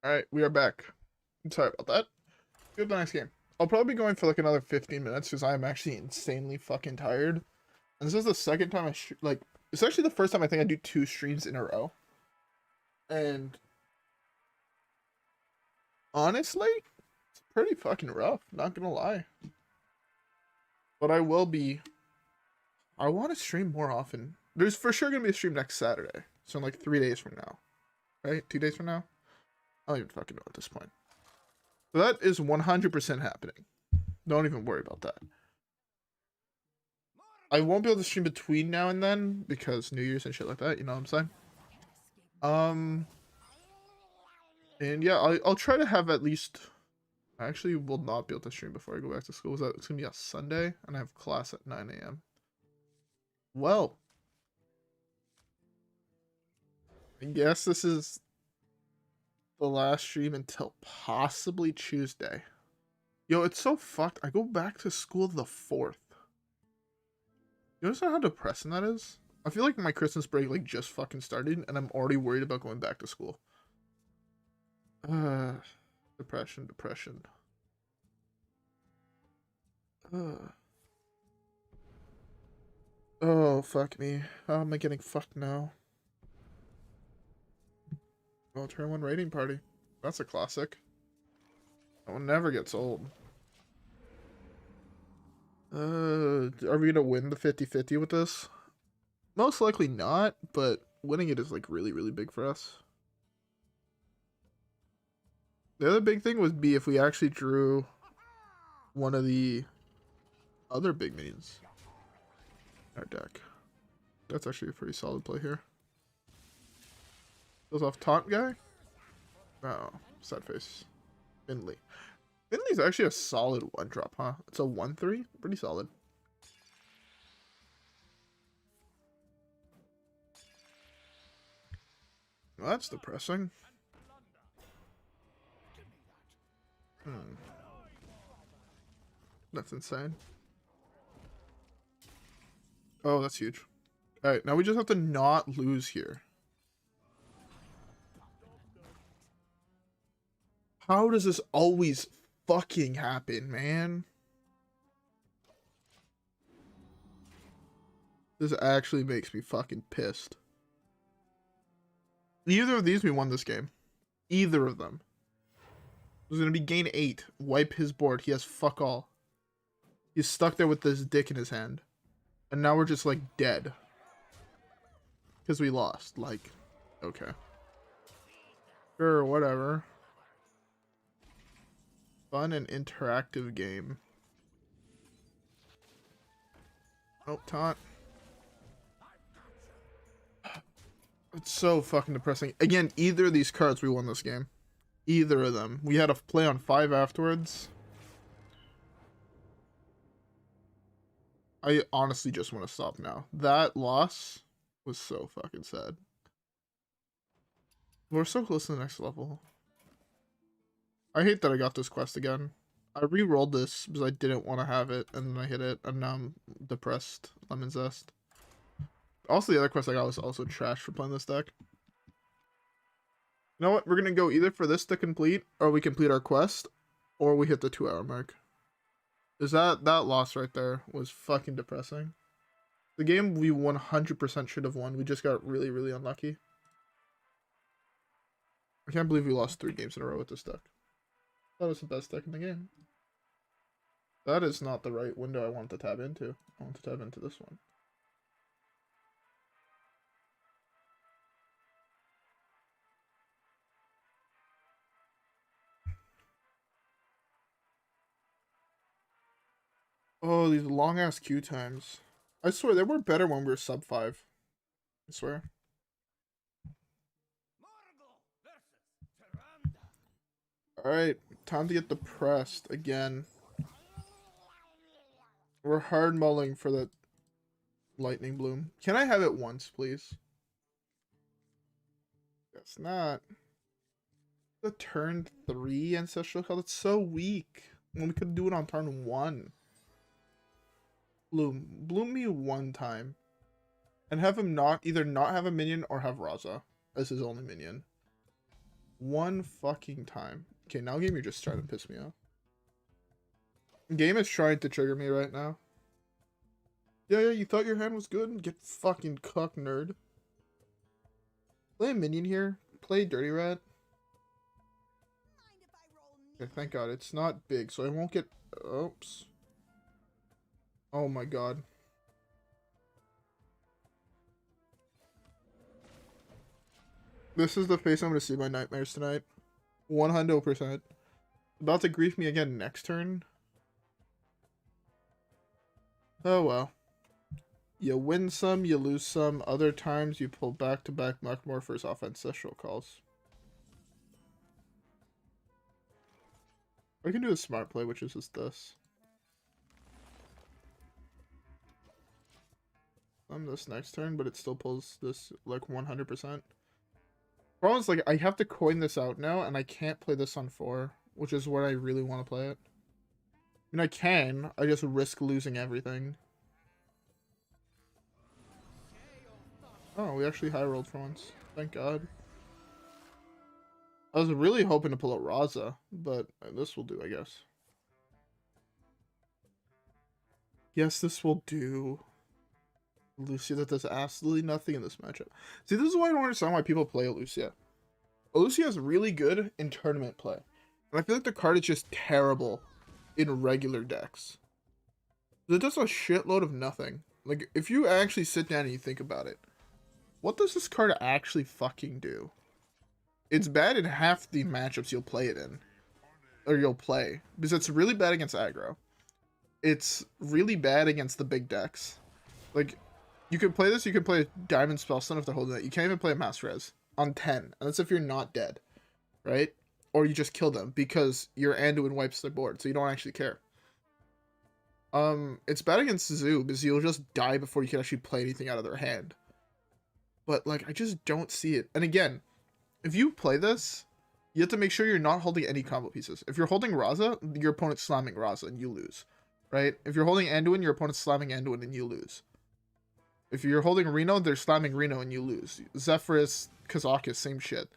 Alright, we are back. I'm sorry about that. Good nice game. I'll probably be going for like another 15 minutes because I am actually insanely fucking tired. And this is the second time like, it's actually the first time I think I do 2 streams in a row. And honestly, it's pretty fucking rough, not gonna lie. But I want to stream more often. There's for sure gonna be a stream next Saturday. So in like 3 days from now. Right? 2 days from now? I don't even fucking know at this point. So that is 100% happening. Don't even worry about that. I won't be able to stream between now and then because New Year's and shit like that, you know what I'm saying? And yeah, I'll try to have at least... I actually will not be able to stream before I go back to school. It's gonna be a Sunday, and I have class at 9 a.m. Well, I guess this is the last stream until possibly Tuesday. Yo, it's so fucked. I go back to school the 4th. You understand how depressing that is? I feel like my Christmas break like just fucking started, and I'm already worried about going back to school. Depression. Oh, fuck me. How am I getting fucked now? Oh, turn 1 raiding party. That's a classic. That one never gets old. Are we gonna win the 50-50 with this? Most likely not, but winning it is like really, really big for us. The other big thing would be if we actually drew one of the other big minions in our deck. That's actually a pretty solid play here. Goes off taunt guy? Oh, sad face. Finley. Finley's actually a solid 1-drop, huh? It's a 1/3? Pretty solid. Well, that's depressing. That's insane. Oh, that's huge. Alright, now we just have to not lose here. How does this always fucking happen, man? This actually makes me fucking pissed. Either of these, we won this game. Either of them. It was gonna be gain 8. Wipe his board. He has fuck all. He's stuck there with this dick in his hand. And now we're just like dead. Because we lost. Like, okay. Sure, whatever. Fun and interactive game. Oh, taunt. It's so fucking depressing. Again, either of these cards, we won this game. Either of them. We had a play on 5 afterwards. I honestly just want to stop now. That loss was so fucking sad. We're so close to the next level. I hate that I got this quest again. I re-rolled this because I didn't want to have it, and then I hit it, and now I'm depressed. Lemon Zest. Also, the other quest I got was also trash for playing this deck. You know what? We're gonna go either for this to complete, or we complete our quest, or we hit the 2-hour mark. Is that loss right there was fucking depressing. The game we 100% should have won. We just got really, really unlucky. I can't believe we lost 3 games in a row with this deck. That was the best deck in the game. That is not the right window I want to tab into. I want to tab into this one. Oh, these long-ass queue times. I swear, they were better when we were sub 5. I swear. Alright, time to get depressed again. We're hard mulling for the lightning bloom. Can I have it once, please? Guess not. The turn 3 ancestral call. That's so weak. When we could do it on turn 1. Bloom me 1 time. And have him either not have a minion or have Raza as his only minion. One fucking time. Okay, now game, you're just trying to piss me off. Game is trying to trigger me right now. Yeah, you thought your hand was good? Get fucking cuck, nerd. Play a minion here. Play Dirty Rat. Okay, thank God. It's not big, so I won't get... Oops. Oh my God. This is the face I'm going to see my nightmares tonight. 100%. About to grief me again next turn. Oh well. You win some, you lose some. Other times you pull back-to-back Muckmorphers off Ancestral calls. I can do a smart play, which is just this. I'm this next turn, but it still pulls this like 100%. Problem is, like, I have to coin this out now, and I can't play this on 4, which is where I really want to play it. I mean, I can. I just risk losing everything. Oh, we actually high rolled for once. Thank God. I was really hoping to pull a Raza, but this will do, I guess. Yes, this will do. Lucia that does absolutely nothing in this matchup. See, this is why I don't understand why people play Lucia. Lucia is really good in tournament play. And I feel like the card is just terrible in regular decks. It does a shitload of nothing. Like, if you actually sit down and you think about it, what does this card actually fucking do? It's bad in half the matchups you'll play it in. Or you'll play. Because it's really bad against aggro. It's really bad against the big decks. Like, you can play this, you can play Diamond Spellstone if they're holding it. You can't even play a Mass Res on 10. And that's if you're not dead. Right? Or you just kill them because your Anduin wipes their board, so you don't actually care. It's bad against Zoo because you'll just die before you can actually play anything out of their hand. But, like, I just don't see it. And again, if you play this, you have to make sure you're not holding any combo pieces. If you're holding Raza, your opponent's slamming Raza and you lose. Right? If you're holding Anduin, your opponent's slamming Anduin and you lose. If you're holding Reno, they're slamming Reno and you lose. Zephyrus, Kazakis, same shit.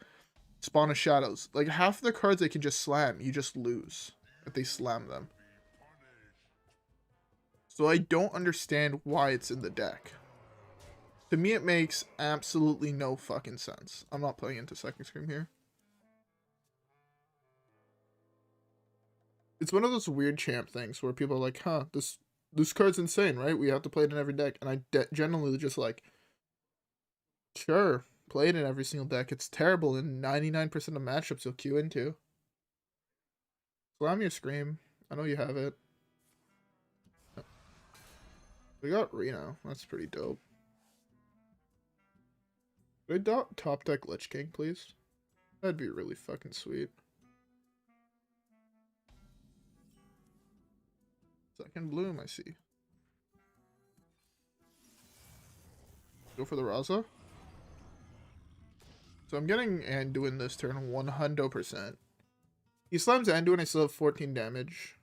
Spawn of Shadows. Like, half the cards they can just slam, you just lose if they slam them. So I don't understand why it's in the deck. To me, it makes absolutely no fucking sense. I'm not playing into Second Scream here. It's one of those weird champ things where people are like, huh, this card's insane, right? We have to play it in every deck. And I generally just like, sure, play it in every single deck. It's terrible in 99% of matchups you'll queue into. Slam your Scream. I know you have it. We got Reno. That's pretty dope. Could I top deck Lich King, please? That'd be really fucking sweet. Second bloom, I see. Go for the Raza. So I'm getting Anduin this turn 100%. He slams Anduin, I still have 14 damage.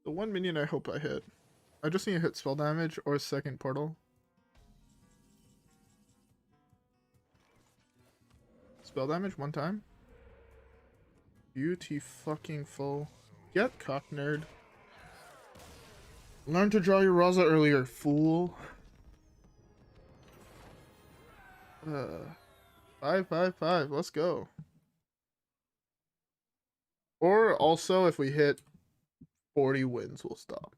The one minion I hope I hit. I just need to hit spell damage or second portal. Spell damage one time. Beauty fucking full. Get cock, nerd. Learn to draw your Raza earlier, fool. 5. Let's go. Or also, if we hit 40 wins, we'll stop.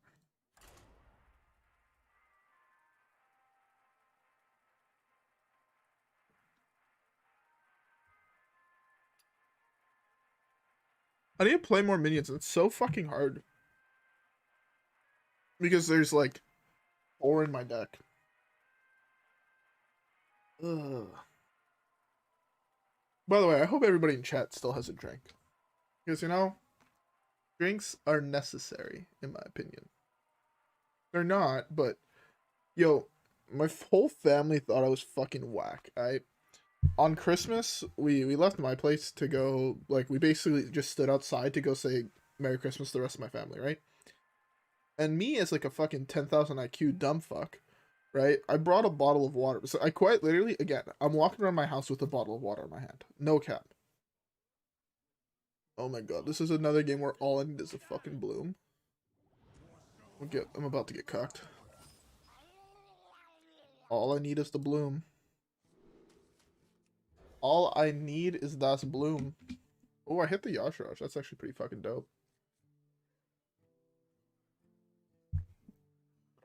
I need to play more minions. It's so fucking hard. Because there's like 4 in my deck. Ugh. By the way, I hope everybody in chat still has a drink. Because, you know, drinks are necessary, in my opinion. They're not, but, yo, my whole family thought I was fucking whack. On Christmas, we left my place to go, like, we basically just stood outside to go say Merry Christmas to the rest of my family, right? And me as, like, a fucking 10,000 IQ dumb fuck right? I brought a bottle of water. So I quite literally, again, I'm walking around my house with a bottle of water in my hand. No cap. Oh my god, this is another game where all I need is a fucking bloom. I'm about to get cocked. All I need is the bloom. All I need is das bloom. Oh, I hit the Yashiraj. That's actually pretty fucking dope.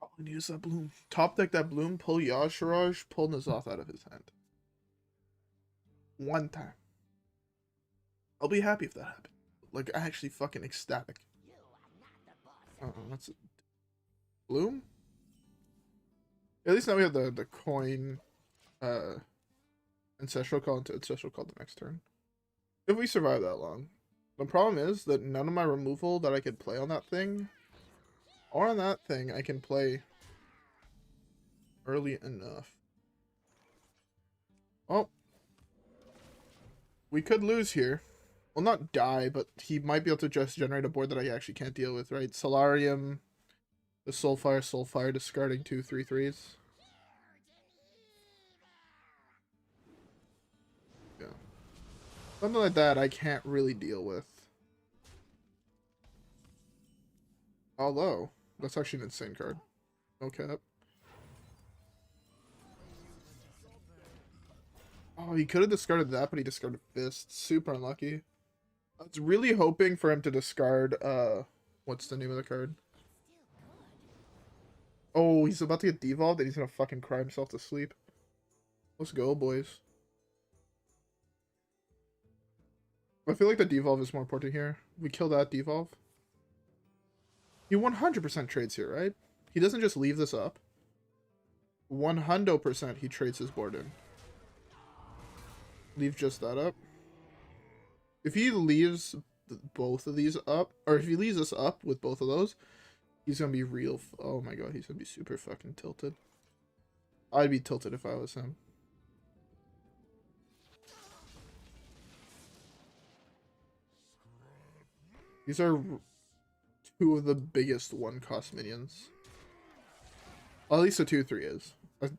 All I need is that bloom. Top deck that bloom, pull Yashiraj, pull Nazoth out of his hand. One time. I'll be happy if that happened. Like, actually fucking ecstatic. That's it. Bloom? At least now we have the coin, Ancestral Call into Ancestral Call the next turn. If we survive that long. The problem is that none of my removal that I could play on that thing, or on that thing, I can play early enough. Oh. We could lose here. Well, not die, but he might be able to just generate a board that I actually can't deal with, right? Solarium, the Soulfire, discarding 2 3/3s. Yeah. Something like that I can't really deal with. Although, that's actually an insane card. No cap. Oh, he could have discarded that, but he discarded Fist. Super unlucky. I was really hoping for him to discard, what's the name of the card? Oh, he's about to get devolved and he's gonna fucking cry himself to sleep. Let's go, boys. I feel like the devolve is more important here. We kill that devolve. He 100% trades here, right? He doesn't just leave this up. 100% he trades his board in. Leave just that up. If he leaves both of these up, or if he leaves us up with both of those, he's gonna be real. Oh my god, he's gonna be super fucking tilted. I'd be tilted if I was him. These are 2 of the biggest 1-cost minions. Well, at least a 2/3 is. I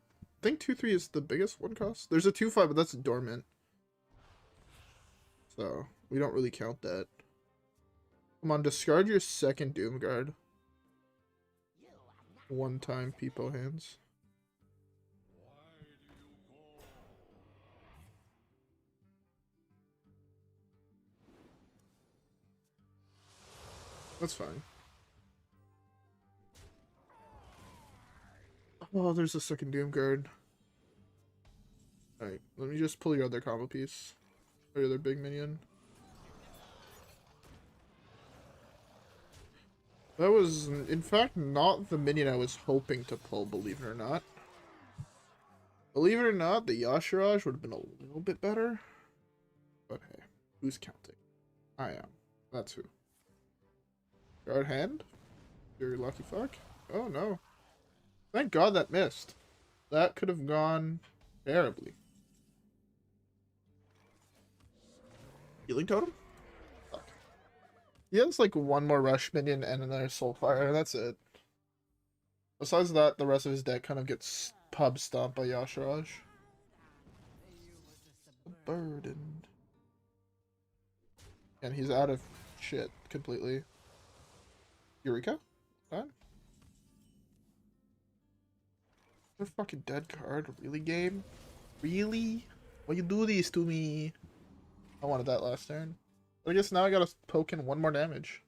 think 2/3 is the biggest 1-cost. There's a 2/5, but that's dormant. So, we don't really count that. Come on, discard your second Doomguard. 1-time Peepo hands. That's fine. Oh, there's a second Doomguard. Alright, let me just pull your other combo piece. Or your other big minion. That was, in fact, not the minion I was hoping to pull, believe it or not. Believe it or not, the Yashiraj would have been a little bit better. But hey, who's counting? I am. That's who. Guard hand? You're lucky fuck? Oh no. Thank god that missed. That could have gone terribly. Healing totem? Fuck. He has like 1 more rush minion and another Soulfire, and that's it. Besides that, the rest of his deck kind of gets pub stomped by Yashiraj. Burdened. And he's out of shit completely. Eureka? Done? A fucking dead card? Really, game? Really? Why you do this to me? I wanted that last turn. But I guess now I gotta poke in 1 more damage.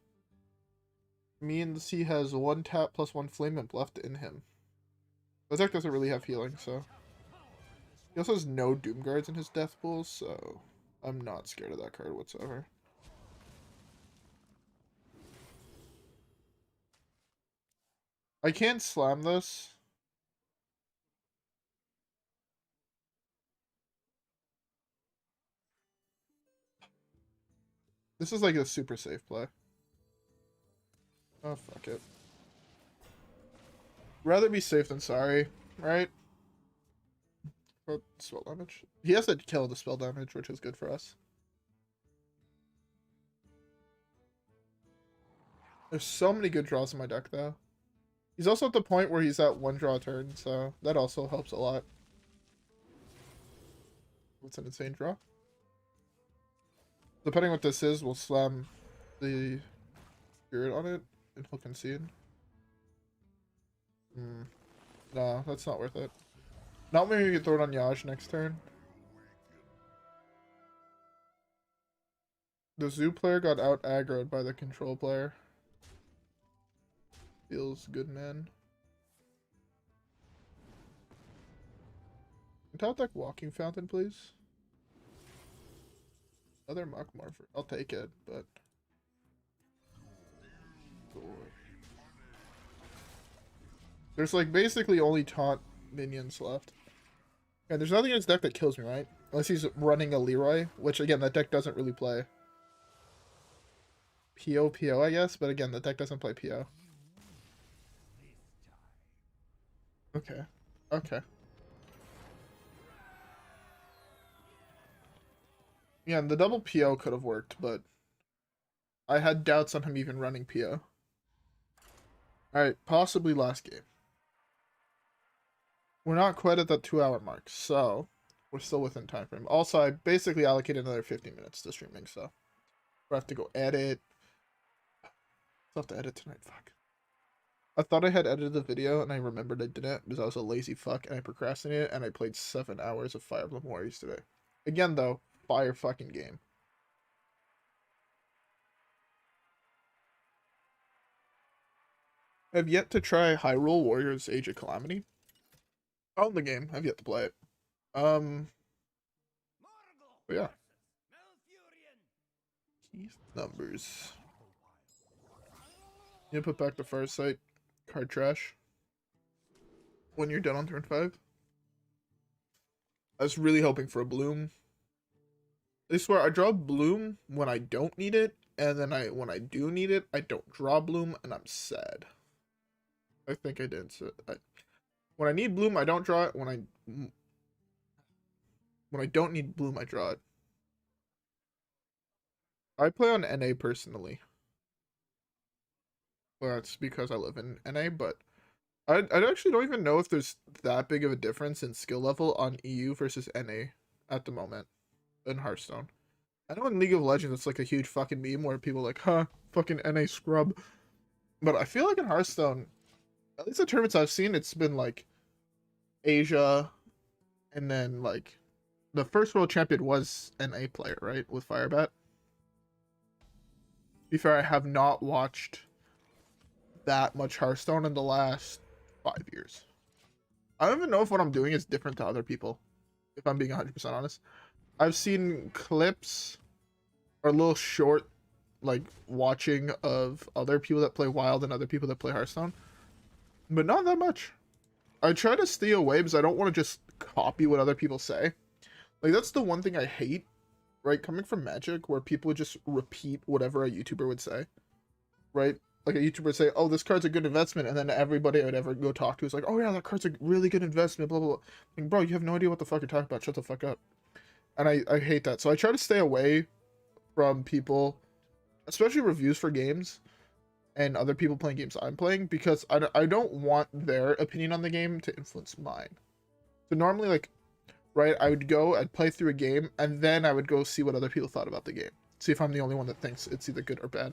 Means he has 1 tap plus 1 flame imp left in him. The deck doesn't really have healing, so. He also has no Doomguards in his death pool, so I'm not scared of that card whatsoever. I can't slam this. This is like a super safe play. Oh, fuck it. Rather be safe than sorry, right? Oh, spell damage. He has to kill the spell damage, which is good for us. There's so many good draws in my deck, though. He's also at the point where he's at 1 draw turn, so that also helps a lot. It's an insane draw. Depending what this is, we'll slam the spirit on it and he'll concede. No, that's not worth it. Not maybe we can throw it on Yaj next turn. The zoo player got out aggroed by the control player. Feels good, man. Top deck walking fountain, please. Another Muckmorpher. I'll take it, but there's like basically only taunt minions left. And there's nothing in his deck that kills me, right? Unless he's running a Leroy, which again that deck doesn't really play. PO, I guess, but again, the deck doesn't play PO. Okay. Okay. Yeah, and the double PO could have worked, but I had doubts on him even running PO. Alright, possibly last game. We're not quite at that 2-hour mark, so we're still within time frame. Also, I basically allocated another 15 minutes to streaming, so I have to go edit. I'll have to edit tonight, fuck. I thought I had edited the video, and I remembered I didn't, because I was a lazy fuck, and I procrastinated, and I played 7 hours of Fire Emblem Warriors today. Again, though, fire fucking game. I've yet to try Hyrule Warriors Age of Calamity. I own the game. I've yet to play it. But yeah. Keith numbers. You put back the Farsight card trash when you're done on turn 5. I was really hoping for a Bloom. I swear I draw Bloom when I don't need it, and then when I do need it, I don't draw Bloom, and I'm sad. I think I did. So when I need Bloom, I don't draw it. When I don't need Bloom, I draw it. I play on NA personally. Well, that's because I live in NA, but I actually don't even know if there's that big of a difference in skill level on EU versus NA at the moment in Hearthstone. I know in League of Legends it's like a huge fucking meme where people are like, huh, fucking NA scrub. But I feel like in Hearthstone, at least the tournaments I've seen, it's been like Asia, and then like the first world champion was an NA player, right? With Firebat. To be fair, I have not watched that much Hearthstone in the last 5 years. I don't even know if what I'm doing is different to other people, if I'm being 100% honest. I've seen clips or a little short like watching of other people that play Wild and other people that play Hearthstone, but not that much. I try to stay away because I don't want to just copy what other people say. Like, that's the one thing I hate, right? Coming from Magic, where people would just repeat whatever a YouTuber would say, right? Like a YouTuber would say, oh, this card's a good investment, and then everybody I would ever go talk to is like, oh yeah, that card's a really good investment, blah, blah, blah. Like, bro, you have no idea what the fuck you're talking about. Shut the fuck up. And I hate that. So I try to stay away from people, especially reviews for games, and other people playing games I'm playing, because I don't want their opinion on the game to influence mine. So normally, like, right, I'd play through a game, and then I would go see what other people thought about the game. See if I'm the only one that thinks it's either good or bad.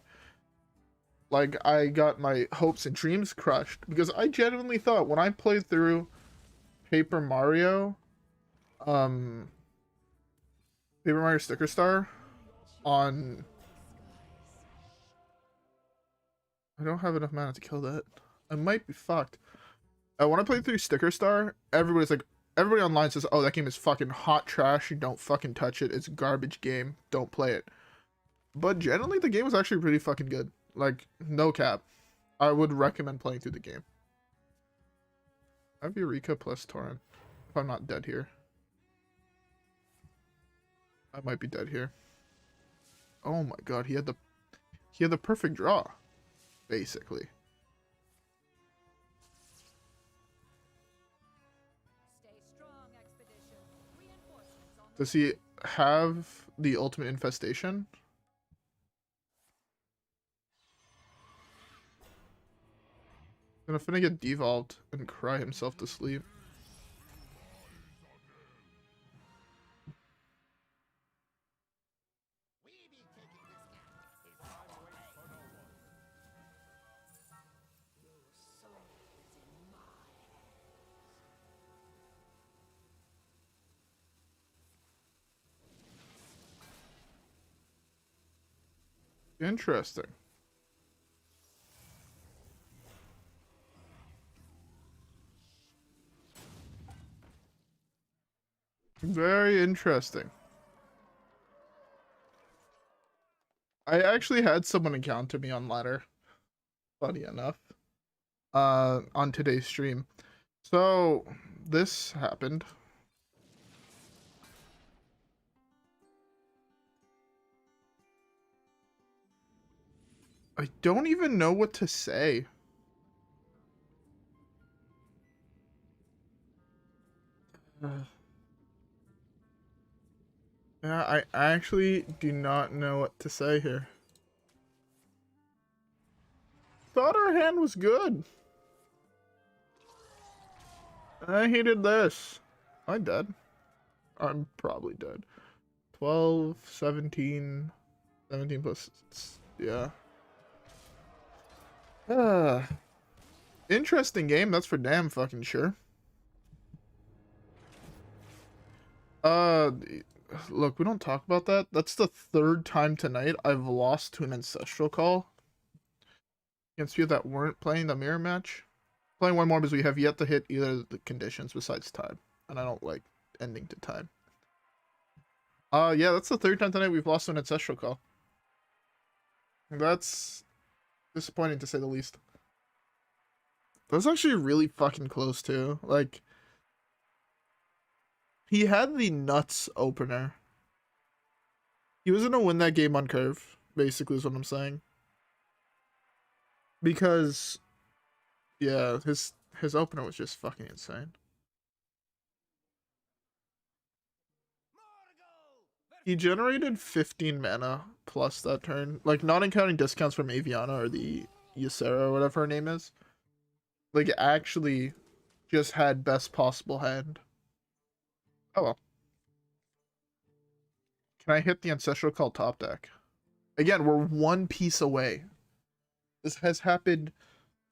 Like, I got my hopes and dreams crushed, because I genuinely thought when I played through Paper Mario Sticker Star on... I don't have enough mana to kill that. I might be fucked. When I played through Sticker Star, everybody online says, oh, that game is fucking hot trash. You don't fucking touch it. It's a garbage game. Don't play it. But generally, the game was actually pretty fucking good. Like, no cap. I would recommend playing through the game. I have Eureka plus Torrent. If I'm not dead here. I might be dead here. Oh my god, he had the perfect draw, basically. Does he have the ultimate infestation? Gonna finna get devolved and cry himself to sleep. Interesting. Very interesting. I actually had someone encounter me on ladder, funny enough, on today's stream. So this happened. I don't even know what to say. Yeah, I actually do not know what to say here. Thought our hand was good. I hated this. Am I dead? I'm probably dead. 12, 17, 17 plus, yeah. Interesting game, that's for damn fucking sure. Look, we don't talk about that. That's the third time tonight I've lost to an Ancestral call against people that weren't playing the mirror match. Playing one more because we have yet to hit either of the conditions besides time, and I don't like ending to time. Yeah, that's the third time tonight we've lost to an Ancestral call. That's disappointing to say the least. That's actually really fucking close too. Like, he had the nuts opener. He was gonna win that game on curve, basically is what I'm saying. Because, yeah, his opener was just fucking insane. He generated 15 mana plus that turn. Like, not counting discounts from Aviana or the Ysera or whatever her name is. Like, actually just had best possible hand. Oh well. Can I hit the Ancestral Call top deck? Again, we're one piece away. This has happened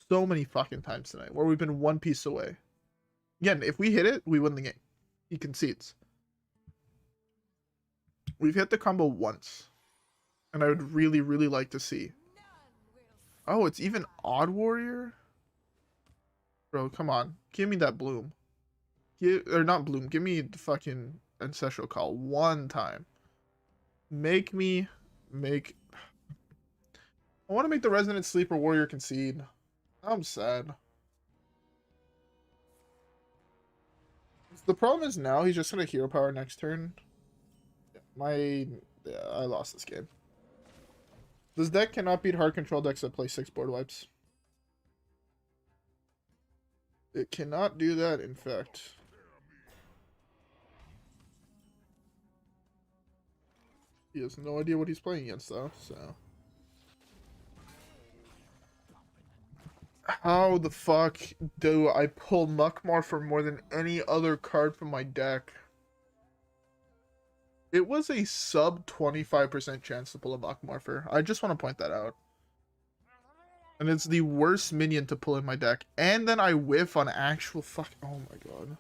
so many fucking times tonight where we've been one piece away. Again, if we hit it, we win the game. He concedes. We've hit the combo once. And I would really, really like to see. Oh, it's even Odd Warrior? Bro, come on. Give me that Bloom. Or not Bloom. Give me the fucking Ancestral Call one time. Make me make... I want to make the Resident Sleeper Warrior concede. I'm sad. The problem is now he's just going to Hero Power next turn. Yeah, I lost this game. This deck cannot beat hard control decks that play 6 board wipes. It cannot do that, in fact. He has no idea what he's playing against, though, so... How the fuck do I pull Muckmorpher more than any other card from my deck? It was a sub 25% chance to pull a Muckmorpher. I just want to point that out. And it's the worst minion to pull in my deck. And then I whiff on actual fuck... Oh my god.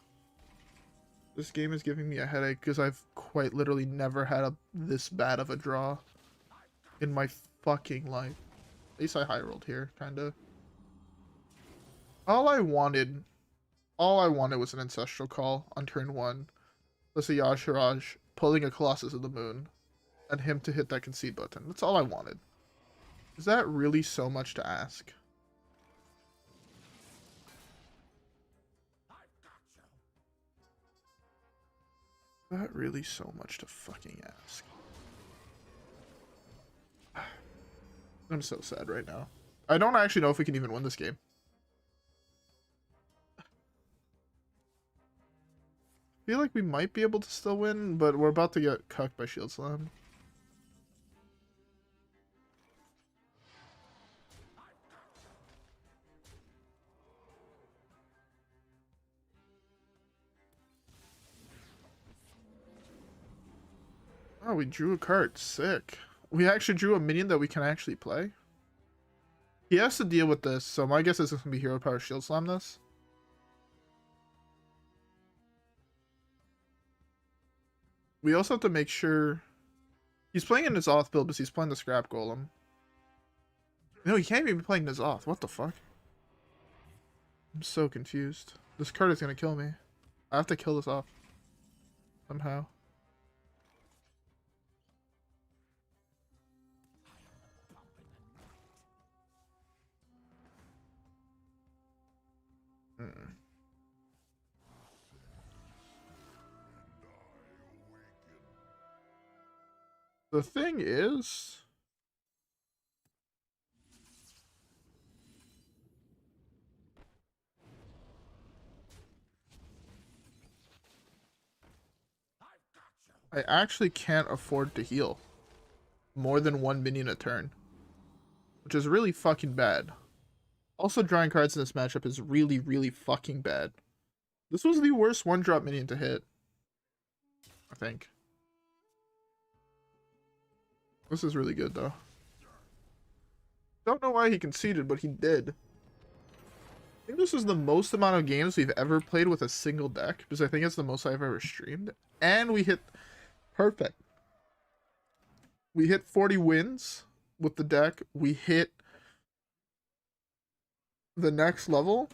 This game is giving me a headache because I've quite literally never had this bad of a draw in my fucking life. At least I high rolled here, kinda. All I wanted was an Ancestral Call on turn 1. Plus a Yashiraj pulling a Colossus of the Moon. And him to hit that concede button. That's all I wanted. Is that really so much to ask? Is that really so much to fucking ask? I'm so sad right now. I don't actually know if we can even win this game. I feel like we might be able to still win, but we're about to get cucked by Shield Slam. Oh, we drew a card. Sick. We actually drew a minion that we can actually play. He has to deal with this, so my guess is it's going to be Hero Power Shield Slam this. We also have to make sure... He's playing in his Oth build, but he's playing the Scrap Golem. No, he can't even be playing his Oth. What the fuck? I'm so confused. This card is going to kill me. I have to kill this off. Somehow. The thing is... I actually can't afford to heal more than one minion a turn, which is really fucking bad. Also, drawing cards in this matchup is really, really fucking bad. This was the worst one-drop minion to hit, I think. This is really good, though. Don't know why he conceded, but he did. I think this is the most amount of games we've ever played with a single deck, because I think it's the most I've ever streamed. And we hit... Perfect. We hit 40 wins with the deck. We hit the next level.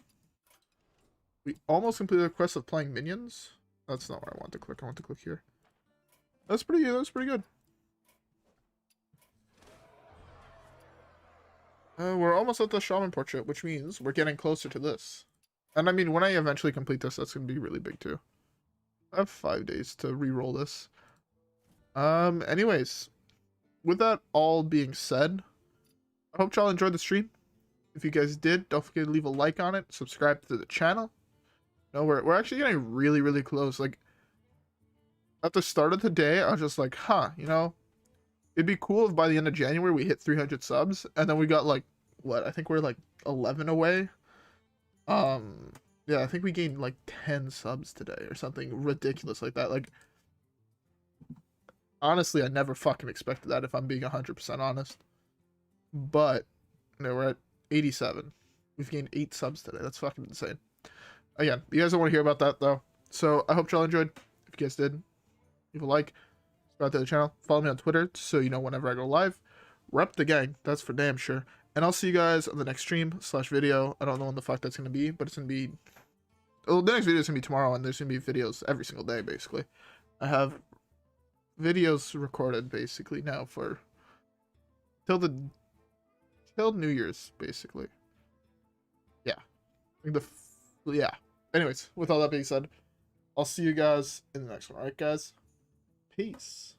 We almost completed the quest of playing minions. That's not where I want to click. I want to click here. That's pretty good. That's pretty good. We're almost at the Shaman portrait, which means we're getting closer to this. And I mean, when I eventually complete this, that's going to be really big too. I have 5 days to re-roll this. Anyways, with that all being said, I hope y'all enjoyed the stream. If you guys did, don't forget to leave a like on it, subscribe to the channel. No, we're actually getting really, really close. Like, at the start of the day, I was just like, huh, you know, it'd be cool if by the end of January we hit 300 subs, and then we got like, what, I think we're like 11 away. Yeah, I think we gained like 10 subs today or something ridiculous like that. Like, honestly, I never fucking expected that, if I'm being 100% honest. But, you know, we're at 87. We've gained 8 subs today. That's fucking insane. Again, you guys don't want to hear about that, though. So, I hope y'all enjoyed. If you guys did, leave a like. Subscribe to the channel. Follow me on Twitter so you know whenever I go live. Rep the gang. That's for damn sure. And I'll see you guys on the next stream/video. I don't know when the fuck that's going to be, but it's going to be... Well, the next video is going to be tomorrow, and there's going to be videos every single day, basically. I have videos recorded, basically, now for... Till New Year's, basically. Yeah. Yeah. Anyways, with all that being said, I'll see you guys in the next one. Alright, guys? Peace.